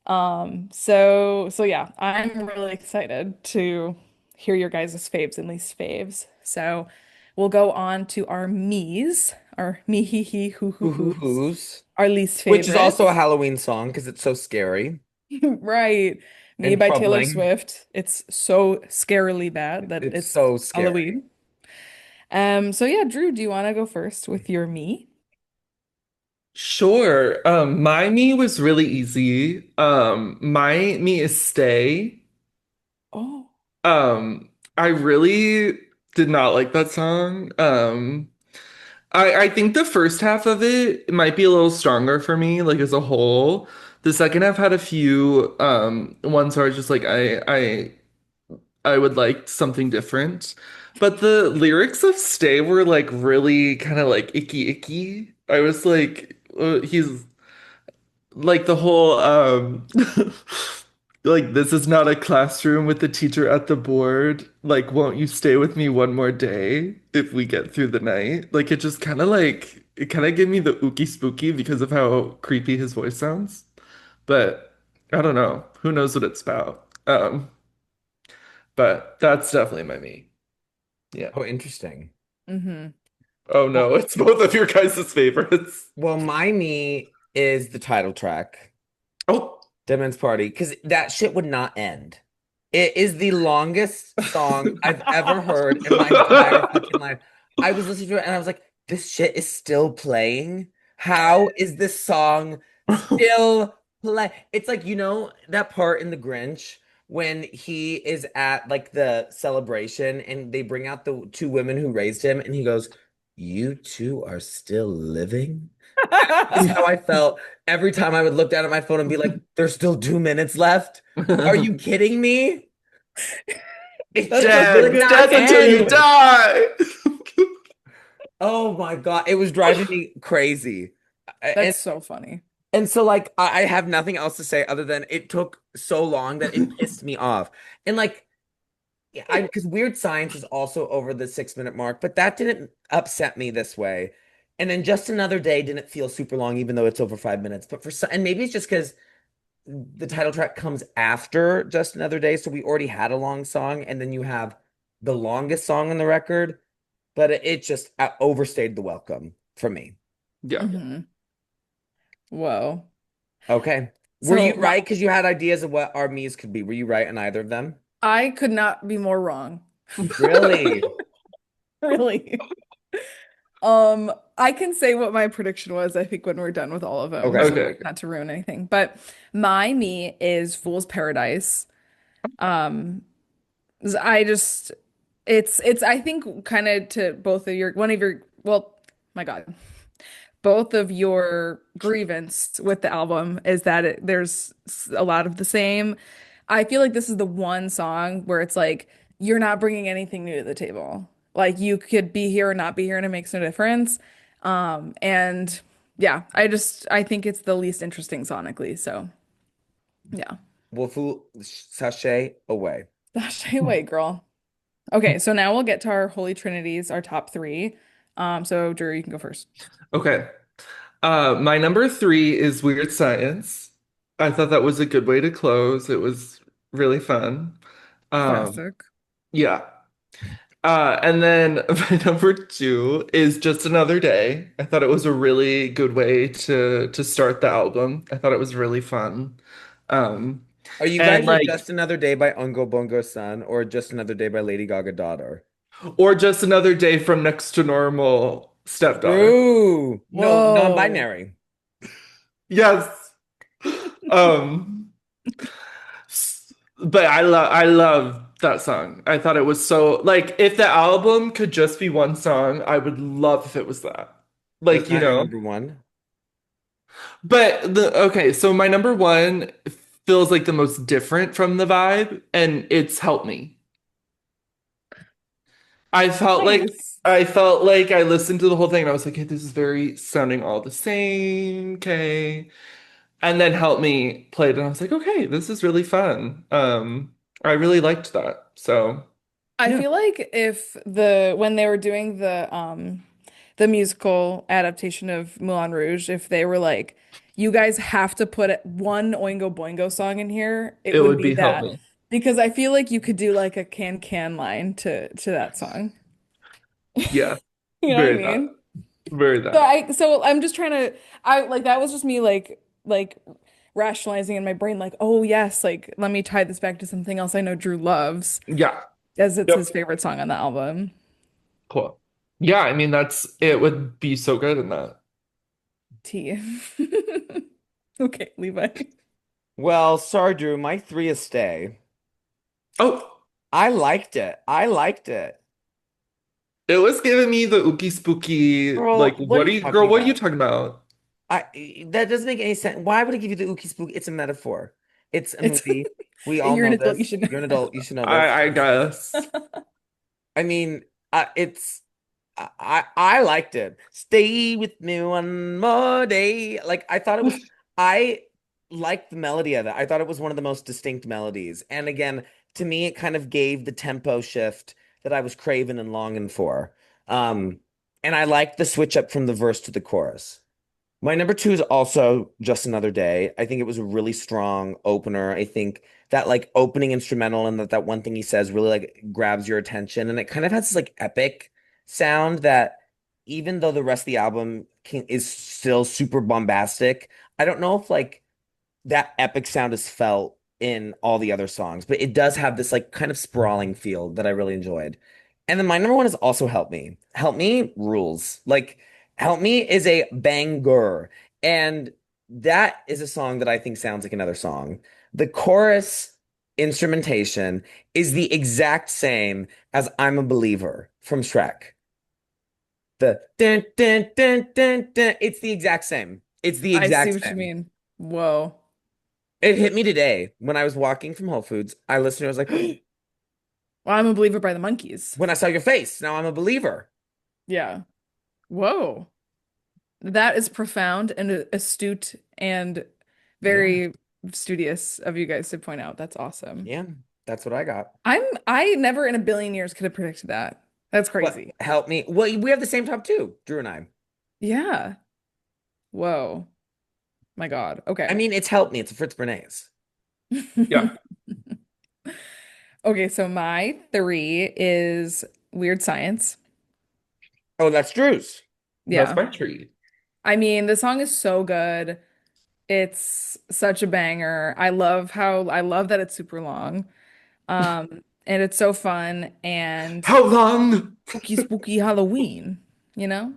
C: So yeah, I'm really excited to hear your guys' faves and least faves. So we'll go on to our me's, our me hee hee hoo hoo
A: Hoo hoo
C: hoos,
A: hoos,
C: our least
A: which is also a
C: favorites.
A: Halloween song because it's so scary
C: Right. Me
A: and
C: by Taylor
A: troubling.
C: Swift. It's so scarily bad that
A: It's
C: it's
A: so scary.
C: Halloween. So yeah, Drew, do you want to go first with your me?
B: Sure. My me was really easy. My me is Stay.
C: Oh,
B: I really did not like that song. I think the first half of it might be a little stronger for me, like as a whole. The second half had a few ones where I was just like I would like something different. But the lyrics of Stay were like really kind of like icky. I was like he's like the whole like this is not a classroom with the teacher at the board. Like won't you stay with me one more day if we get through the night? Like it just kind of like it kind of gave me the ooky spooky because of how creepy his voice sounds. But I don't know. Who knows what it's about? But that's definitely my me. Yeah.
A: Oh, interesting.
C: Hmm.
B: Oh no, it's both of your guys' favorites.
A: Well, my me is the title track,
B: Oh.
A: Dead Man's Party, because that shit would not end. It is the longest song I've ever heard in my entire fucking life. I was listening to it and I was like, this shit is still playing. How is this song still play? It's like, that part in The Grinch when he is at like the celebration and they bring out the two women who raised him and he goes, "You two are still living?" Is how I felt every time I would look down at my phone and be like, there's still 2 minutes left. Are you kidding me? It
C: That's
A: just
C: such a
A: would
B: Dead,
C: good
A: not
B: death until you
A: end.
B: die.
A: Oh my God. It was driving me crazy. And
C: That's so funny.
A: and so like I have nothing else to say other than it took so long that it pissed me off. And like yeah, I because Weird Science is also over the 6 minute mark, but that didn't upset me this way. And then Just Another Day didn't feel super long, even though it's over 5 minutes. But for some, and maybe it's just because the title track comes after Just Another Day, so we already had a long song, and then you have the longest song on the record, but it just overstayed the welcome for me.
B: Yeah.
C: Hmm. Whoa.
A: Okay. Were you
C: So
A: right? Because you had ideas of what our Mies could be. Were you right on either of them?
C: I could not be more wrong.
A: Really?
C: Really. I can say what my prediction was, I think, when we're done with all of them,
A: Okay.
C: so
B: Okay.
C: not to ruin anything. But my me is Fool's Paradise. Um, I just it's I think kind of to both of your one of your well, my God, both of your grievance with the album is that there's a lot of the same. I feel like this is the one song where it's like you're not bringing anything new to the table. Like you could be here or not be here and it makes no difference. And yeah, I think it's the least interesting sonically. So yeah.
A: Wolfu sachet away.
C: Stay away, girl. Okay, so now we'll get to our Holy Trinities, our top three. So Drew, you can go first.
B: Okay. My number three is Weird Science. I thought that was a good way to close. It was really fun. Um,
C: Classic.
B: yeah. And then my number two is Just Another Day. I thought it was a really good way to start the album. I thought it was really fun. Um,
A: Are you
B: and
A: guys a
B: like,
A: Just Another Day by Oingo Boingo Son or Just Another Day by Lady Gaga Daughter?
B: or Just Another Day from Next to Normal Stepdaughter.
A: True. No,
C: Whoa.
A: non-binary.
B: Yes. Um, but I love that song. I thought it was so like if the album could just be one song, I would love if it was that.
A: That's
B: Like, you
A: not your
B: know.
A: number one.
B: But the okay, so my number one feels like the most different from the vibe, and it's Help Me. I felt like
C: Nice.
B: I felt like I listened to the whole thing and I was like, hey, this is very sounding all the same, okay. And then Help Me played and I was like, okay, this is really fun. I really liked that. So
C: I
B: yeah,
C: feel like if when they were doing the musical adaptation of Moulin Rouge, if they were like, you guys have to put one Oingo Boingo song in here, it
B: it
C: would
B: would
C: be
B: be Help
C: that.
B: Me.
C: Because I feel like you could do like a can line to that song.
B: Yeah,
C: You know what I
B: very that.
C: mean?
B: Very
C: So
B: that.
C: so I'm just trying to I like that was just me like rationalizing in my brain like, oh yes, like let me tie this back to something else I know Drew loves,
B: Yeah.
C: as it's
B: Yep.
C: his favorite song on the album.
B: Cool. Yeah, I mean that's it would be so good in that.
C: T. Okay, Levi.
A: Well, sorry, Drew. My three is Stay.
B: Oh,
A: I liked it. I liked it.
B: it was giving me the ookie spooky, like,
A: Girl, what are you
B: girl,
A: talking
B: what are you
A: about?
B: talking about?
A: That doesn't make any sense. Why would it give you the ookie spook? It's a metaphor. It's a
C: It's
A: movie. We all
C: you're an
A: know
C: adult, you
A: this.
C: should
A: You're an
C: know.
A: adult. You should know this.
B: I guess.
A: I mean, it's I liked it. Stay with me one more day. Like I thought it was I liked the melody of it. I thought it was one of the most distinct melodies. And again, to me it kind of gave the tempo shift that I was craving and longing for. Um and I liked the switch up from the verse to the chorus. My number two is also Just Another Day. I think it was a really strong opener. I think that like opening instrumental and that one thing he says really like grabs your attention. And it kind of has this like epic sound that even though the rest of the album is still super bombastic, I don't know if like that epic sound is felt in all the other songs, but it does have this like kind of sprawling feel that I really enjoyed. And then my number one is also Help Me. Help Me rules. Like Help Me is a banger. And that is a song that I think sounds like another song. The chorus instrumentation is the exact same as I'm a Believer from Shrek. The dun, dun, dun, dun, dun. It's the exact same. It's the
C: I see
A: exact
C: what you
A: same.
C: mean. Whoa.
A: It hit me today when I was walking from Whole Foods. I listened to it, I was like,
C: Well, I'm a believer by the monkeys.
A: when I saw your face, now I'm a believer.
C: Yeah. Whoa. That is profound and astute and
A: Yeah.
C: very studious of you guys to point out. That's awesome.
A: Yeah. That's what I got.
C: I never in a billion years could have predicted that. That's
A: What?
C: crazy.
A: Help me. Well, we have the same top two, Drew and I.
C: Yeah. Whoa. My God.
A: I
C: Okay.
A: mean, it's Help Me. It's a Fritz Bernays.
B: Yeah.
C: Okay, so my three is Weird Science.
A: Oh, that's Drew's.
B: That's
C: Yeah.
B: my treat.
C: I mean, the song is so good. It's such a banger. I love that it's super long. And it's so fun and
B: How long?
C: spooky, spooky Halloween, you know?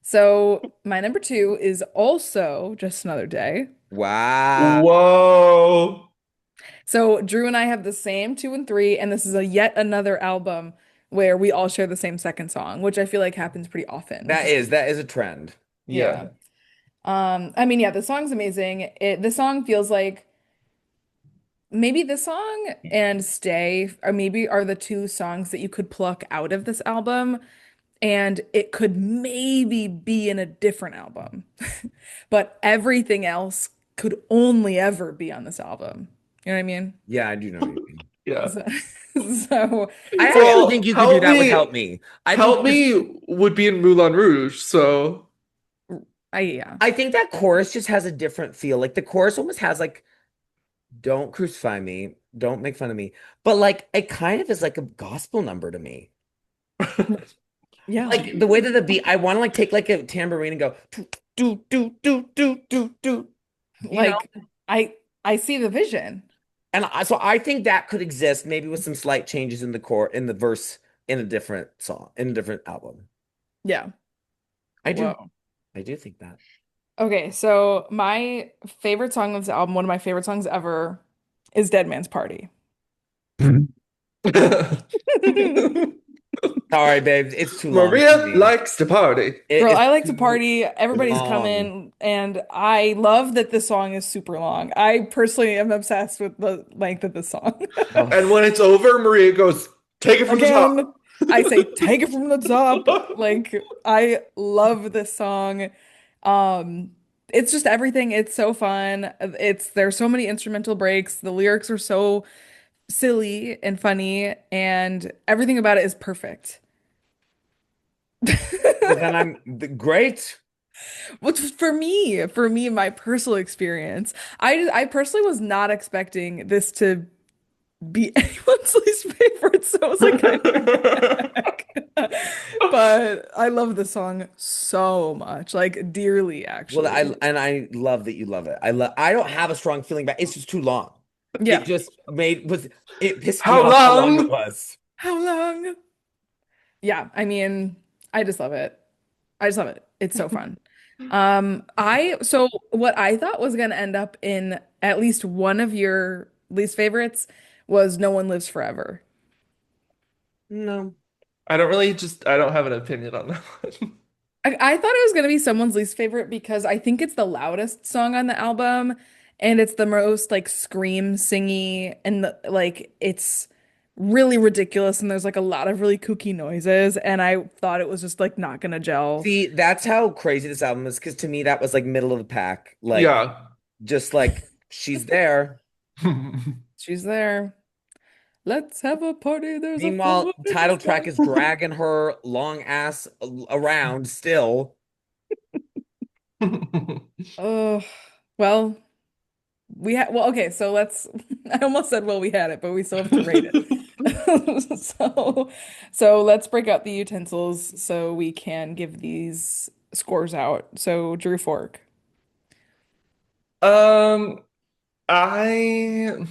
C: So my number two is also Just Another Day.
A: Wow.
B: Whoa.
C: So Drew and I have the same two and three, and this is a yet another album where we all share the same second song, which I feel like happens pretty often, which is
A: That is a trend.
C: yeah.
B: Yeah.
C: I mean, yeah, the song's amazing. The song feels like maybe this song and Stay or maybe are the two songs that you could pluck out of this album and it could maybe be in a different album. But everything else could only ever be on this album. You know what I mean?
A: Yeah, I do know what you mean.
B: Yeah.
C: So, so
A: I actually think
B: Well,
A: you could do that with Help Me. I think
B: Help Me would be in Moulin Rouge, so
C: yeah.
A: I think that chorus just has a different feel. Like the chorus almost has like don't crucify me, don't make fun of me. But like it kind of is like a gospel number to me.
C: Yeah.
A: Like the way that the beat, I want to like take like a tambourine and go do do do do do do do, you know?
C: Like I see the vision.
A: And so I think that could exist maybe with some slight changes in the core in the verse in a different song, in a different album.
C: Yeah.
A: I do.
C: Whoa.
A: I do think that.
C: Okay, so my favorite song of this album, one of my favorite songs ever, is Dead Man's Party.
A: Sorry, babe. It's too long for
B: Maria
A: me.
B: likes to party.
C: Girl,
A: It's
C: I like to
A: too
C: party. Everybody's
A: long.
C: coming, and I love that this song is super long. I personally am obsessed with the length of this song.
A: Oh,
B: And when it's over, Maria goes, take it from the top.
C: Again, I say take it from the top. Like I love this song. Um, it's just everything. It's so fun. There's so many instrumental breaks. The lyrics are so silly and funny, and everything about it is perfect.
A: well, then great.
C: Which for me, my personal experience, I personally was not expecting this to be anyone's least favorite, so it was like kind of a but I love the song so much, like dearly,
A: Well,
C: actually.
A: I love that you love it. I don't have a strong feeling about it's just too long. It
C: Yeah.
A: just it pissed me
B: How
A: off how long it
B: long?
A: was.
C: How long? Yeah, I mean, I just love it. I just love it. It's so fun. So what I thought was gonna end up in at least one of your least favorites was No One Lives Forever.
A: No.
B: I don't have an opinion on that one.
C: I thought it was gonna be someone's least favorite because I think it's the loudest song on the album and it's the most like scream singy and like it's really ridiculous and there's like a lot of really kooky noises and I thought it was just like not gonna gel.
A: See, that's how crazy this album is, because to me that was like middle of the pack. Like
B: Yeah.
A: just like she's there.
C: She's there. Let's have a party. There's a full
A: Meanwhile,
C: moon
A: the
C: in the
A: title track is
C: sky.
A: dragging her long ass around still.
C: Oh, well, okay, so let's I almost said well we had it, but we still have to rate it. So let's break out the utensils so we can give these scores out. So Drew Fork.
B: Um, I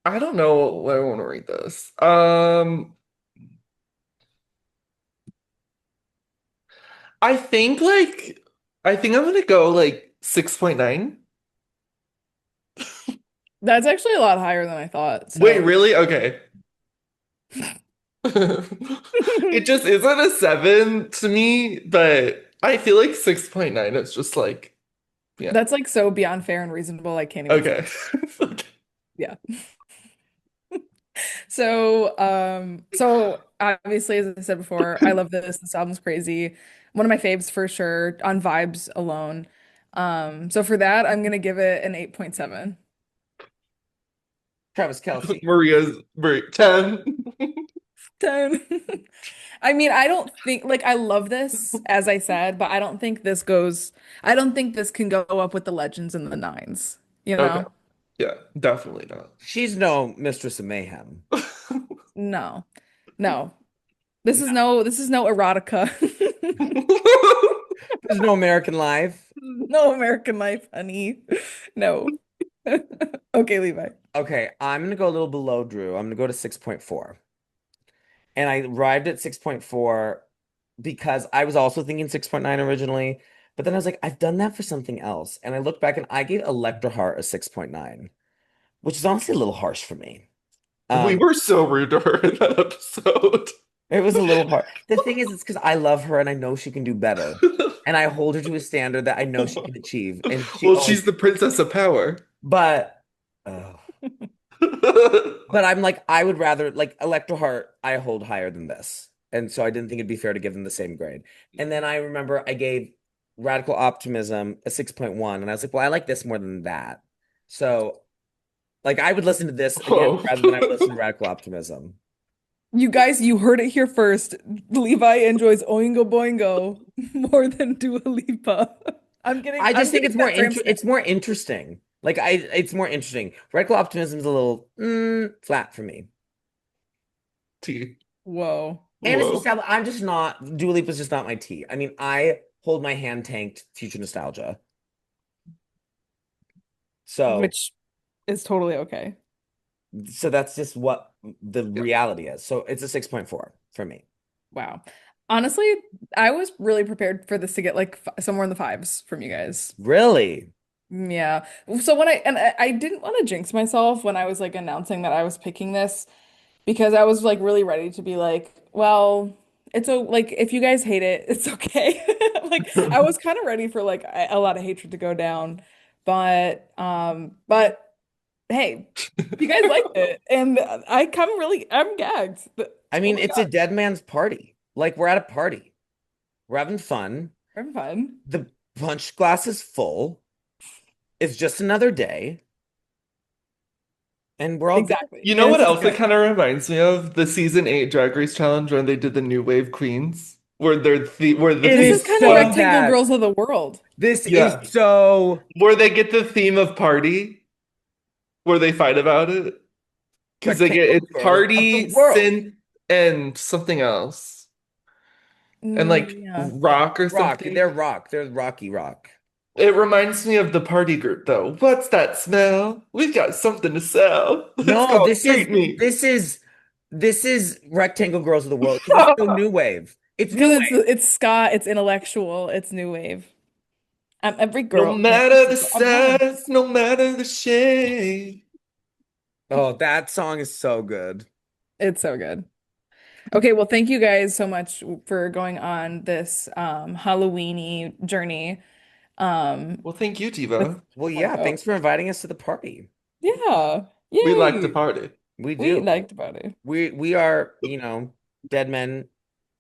B: I don't know what I want to rate this. I think like I think I'm gonna go like 6.9.
C: That's actually a lot higher than I thought.
B: Wait,
C: So
B: really? Okay. It just isn't a 7 to me, but I feel like 6.9 is just like, yeah.
C: that's like so beyond fair and reasonable. I can't even say.
B: Okay. Okay.
C: Yeah. So obviously, as I said before, I love this. This album's crazy. One of my faves for sure on vibes alone. So for that, I'm gonna give it an 8.7.
A: Travis Kelce.
B: Maria 10.
C: 10. I mean, I don't think like I love this, as I said, but I don't think this can go up with the legends in the nines, you
B: Okay.
C: know?
B: Yeah, definitely not.
A: She's no Mistress of Mayhem.
C: No. No.
A: No.
C: This is no erotica.
A: There's no American Life.
C: No American Life, honey. No. Okay, Levi.
A: Okay, I'm gonna go a little below Drew. I'm gonna go to 6.4. And I arrived at 6.4 because I was also thinking 6.9 originally. But then I was like, I've done that for something else. And I looked back and I gave Electra Heart a 6.9, which is honestly a little harsh for me.
B: We
A: Um,
B: were so rude to her in that episode.
A: it was a little hard. The thing is, it's because I love her and I know she can do better. And I hold her to a standard that I know she can achieve. And she
B: Well,
A: always,
B: she's the princess of power.
A: but, uh, but I'm like, I would rather, like, Electra Heart, I hold higher than this. And so I didn't think it'd be fair to give them the same grade. And then I remember I gave Radical Optimism a 6.1. And I was like, well, I like this more than that. So, like, I would listen to this again
B: Oh.
A: rather than I would listen to Radical Optimism.
C: You guys, you heard it here first. Levi enjoys Oingo Boingo more than Dua Lipa.
A: I just
C: I'm
A: think
C: getting that transcript.
A: it's more interesting. Like it's more interesting. Radical Optimism is a little flat for me.
B: T.
C: Whoa.
A: And it's
B: Whoa.
A: nostalgia. I'm just not, Dua Lipa's just not my tea. I mean, I hold my hand tanked future nostalgia. So
C: Which is totally okay.
A: that's just what the
B: Yeah.
A: reality is. So it's a 6.4 for me.
C: Wow. Honestly, I was really prepared for this to get like f somewhere in the fives from you guys.
A: Really?
C: Yeah. So I didn't want to jinx myself when I was like announcing that I was picking this because I was like really ready to be like, well, like if you guys hate it, it's okay. Like I was kind of ready for like a lot of hatred to go down, but hey, you guys liked it, and I'm gagged.
A: I
C: Oh
A: mean,
C: my
A: it's a
C: God,
A: dead man's party. Like we're at a party. We're having fun.
C: I'm fun.
A: The punch glass is full. It's just another day, and we're all good.
C: Exactly,
B: You know
C: and
B: what
C: it's
B: else it
C: okay.
B: kind of reminds me of? The season 8 Drag Race challenge when they did the New Wave Queens, where the
A: It
C: This
B: theme
C: is
A: is
C: kind of
A: so
B: song,
C: Rectangle
A: that.
C: Girls of the World.
A: This is
B: yeah,
A: so
B: where they get the theme of party, where they fight about it. Because they get
A: rectangle
B: it's
A: girls of the
B: party,
A: world.
B: synth, and something else. And like
C: Yeah.
B: rock or
A: Rock.
B: something.
A: They're rock. They're Rocky Rock.
B: It reminds me of the party group though. What's that smell? We've got something to sell. It's
A: No,
B: called Treat Me.
A: this is Rectangle Girls of the World because it's so new wave. It's new
C: Because
A: wave.
C: it's ska, it's intellectual, it's new wave. Every
B: No
C: girl. No,
B: matter the
C: I'm home.
B: size, no matter the shade.
A: Oh, that song is so good.
C: It's so good. Okay, well, thank you guys so much for going on this Halloweeny journey
B: Well, thank you,
C: with
B: Diva.
A: Well, yeah,
C: Oingo.
A: thanks for inviting us to the party.
C: Yeah.
B: We like to
C: Yay.
B: party.
A: We
C: We
A: do.
C: liked about it.
A: We are, dead men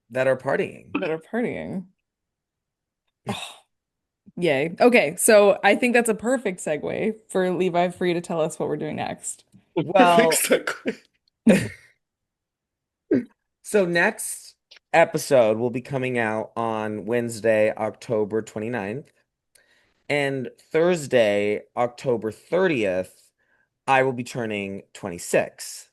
A: that are partying.
C: That are partying. Oh, yay. Okay, so I think that's a perfect segue for Levi for you to tell us what we're doing next.
B: Perfect
A: Well,
B: segue.
A: so next episode will be coming out on Wednesday, October 29th, and Thursday, October 30th, I will be turning 26.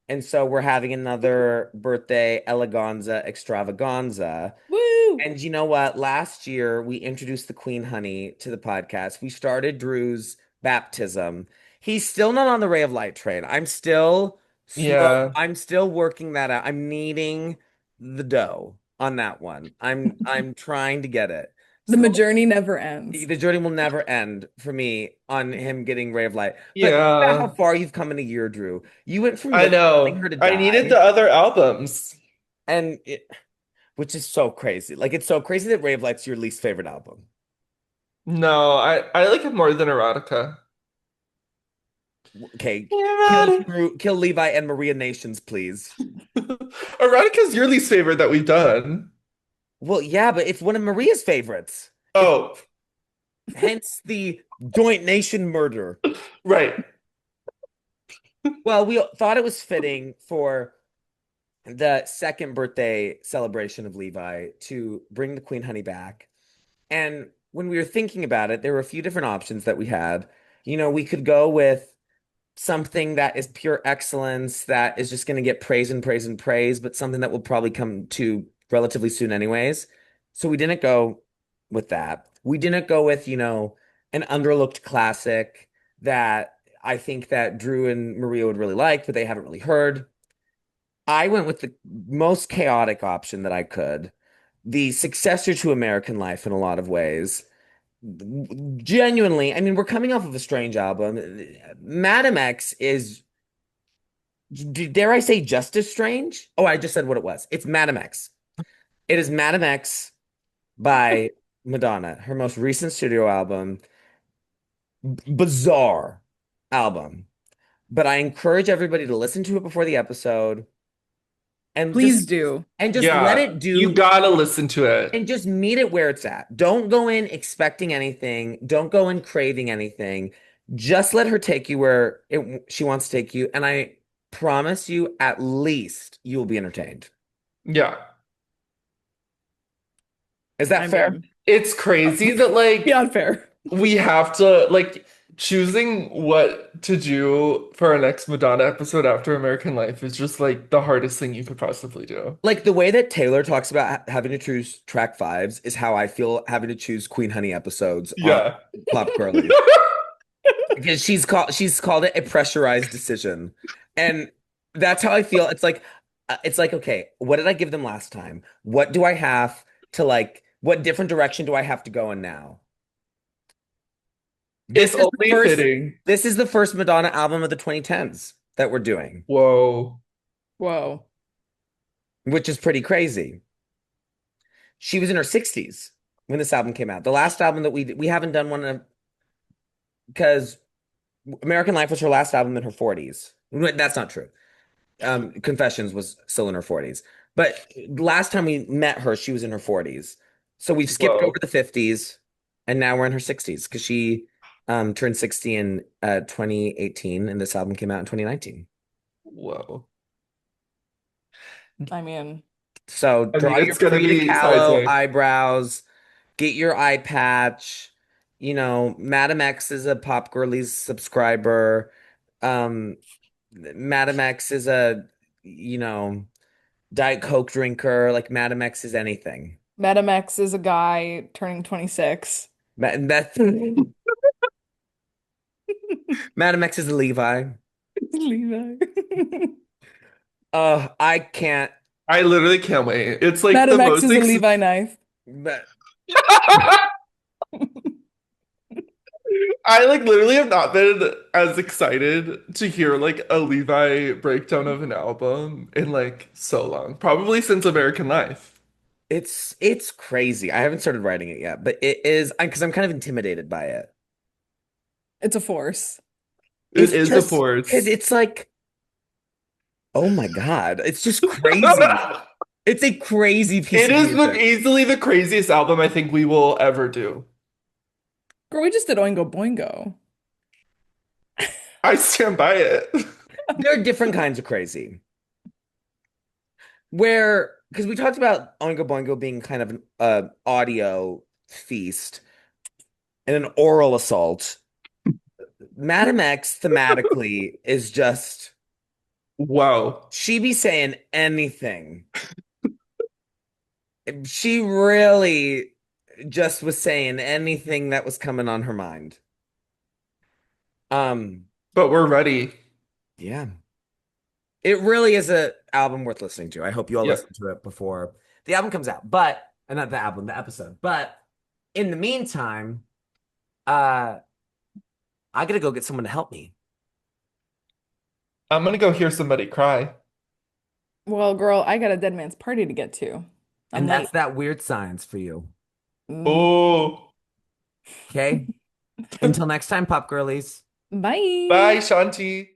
A: And so we're having another birthday eleganza extravaganza.
C: Woo!
A: And you know what? Last year we introduced the Queen Honey to the podcast. We started Drew's baptism. He's still not on the Ray of Light train. I'm still slow.
B: Yeah,
A: I'm still working that out. I'm kneading the dough on that one. I'm trying to get it.
C: The
A: So
C: journey never ends.
A: the journey will never end for me on him getting Ray of Light. But think about how
B: yeah.
A: far you've come in a year, Drew. You went from
B: I
A: literally wanting
B: know.
A: her to
B: I needed
A: die,
B: the other albums.
A: and which is so crazy. Like it's so crazy that Ray of Light's your least favorite album.
B: No, I like it more than Erotica.
A: Okay,
B: Erotica.
A: Kill Levi and Maria Nations, please.
B: Erotica's your least favorite that we've done.
A: Well, yeah, but it's one of Maria's favorites. It's
B: Oh,
A: hence the joint nation murder.
B: right.
A: Well, we thought it was fitting for the second birthday celebration of Levi to bring the Queen Honey back. And when we were thinking about it, there were a few different options that we had. We could go with something that is pure excellence, that is just going to get praise and praise and praise, but something that will probably come to relatively soon, anyways. So we didn't go with that. We didn't go with, an underlooked classic that I think that Drew and Maria would really like, but they haven't really heard. I went with the most chaotic option that I could, the successor to American Life in a lot of ways. Genuinely, I mean, we're coming off of a strange album. Madam X is, dare I say, just as strange? Oh, I just said what it was. It's Madam X. It is Madam X by Madonna, her most recent studio album. Bizarre album. But I encourage everybody to listen to it before the episode and
C: Please do.
A: just let
B: Yeah,
A: it
B: you
A: do
B: gotta listen to it.
A: and just meet it where it's at. Don't go in expecting anything. Don't go in craving anything. Just let her take you where she wants to take you. And I promise you, at least you will be entertained.
B: Yeah.
A: Is that
C: I'm
A: fair?
C: in.
B: It's crazy that
C: Beyond fair.
B: we have to choosing what to do for our next Madonna episode after American Life is just the hardest thing you could possibly do.
A: Like the way that Taylor talks about having to choose track fives is how I feel having to choose Queen Honey episodes on
B: Yeah.
A: Pop Girlies. Because she's called it a pressurized decision. And that's how I feel. It's like, okay, what did I give them last time? What do I have to what different direction do I have to go in now?
B: It's
A: This is the
B: only
A: first
B: fitting.
A: this is the first Madonna album of the 2010s that we're doing,
B: Whoa.
C: Whoa.
A: which is pretty crazy. She was in her 60s when this album came out. The last album that we haven't done one of, because American Life was her last album in her 40s. That's not true. Confessions was still in her 40s. But last time we met her, she was in her 40s. So we've skipped over
B: Whoa.
A: the 50s and now we're in her 60s because she turned 60 in 2018 and this album came out in 2019.
B: Whoa.
C: I mean,
A: So
B: I mean,
A: draw your
B: it's gonna
A: Frida
B: be
A: Kahlo
B: seismic.
A: eyebrows, get your eye patch. Madam X is a Pop Girlies subscriber. Um, Madam X is a, you know, Diet Coke drinker. Like Madam X is anything.
C: Madam X is a guy turning 26.
A: That's Madam X is a Levi.
C: Levi.
A: I can't.
B: I literally can't wait. It's like the
C: Madam X
B: most
C: is a
B: ex
C: Levi knife.
A: But
B: I like literally have not been as excited to hear like a Levi breakdown of an album in like so long. Probably since American Life.
A: It's crazy. I haven't started writing it yet, but it is because I'm kind of intimidated by it.
C: It's a force.
B: It
A: It's
B: is a
A: just because
B: force.
A: it's like, oh my God, it's just crazy. It's a crazy piece
B: It
A: of
B: is
A: music.
B: easily the craziest album I think we will ever do.
C: Girl, we just did Oingo Boingo.
B: I stand by it.
A: There are different kinds of crazy. Where, because we talked about Oingo Boingo being kind of an audio feast and an oral assault. Madam X thematically is just
B: Wow.
A: she be saying anything. She really just was saying anything that was coming on her mind. Um,
B: But we're ready.
A: yeah. It really is a album worth listening to. I hope you all
B: Yep.
A: listen to it before the album comes out. But not the album, the episode. But in the meantime, uh I gotta go get someone to help me.
B: I'm gonna go hear somebody cry.
C: Well, girl, I got a dead man's party to get to. I'm
A: And
C: late.
A: that's that weird science for you.
C: Mm.
B: Oh.
A: Okay? Until next time, Pop Girlies.
C: Bye.
B: Bye, Shanti.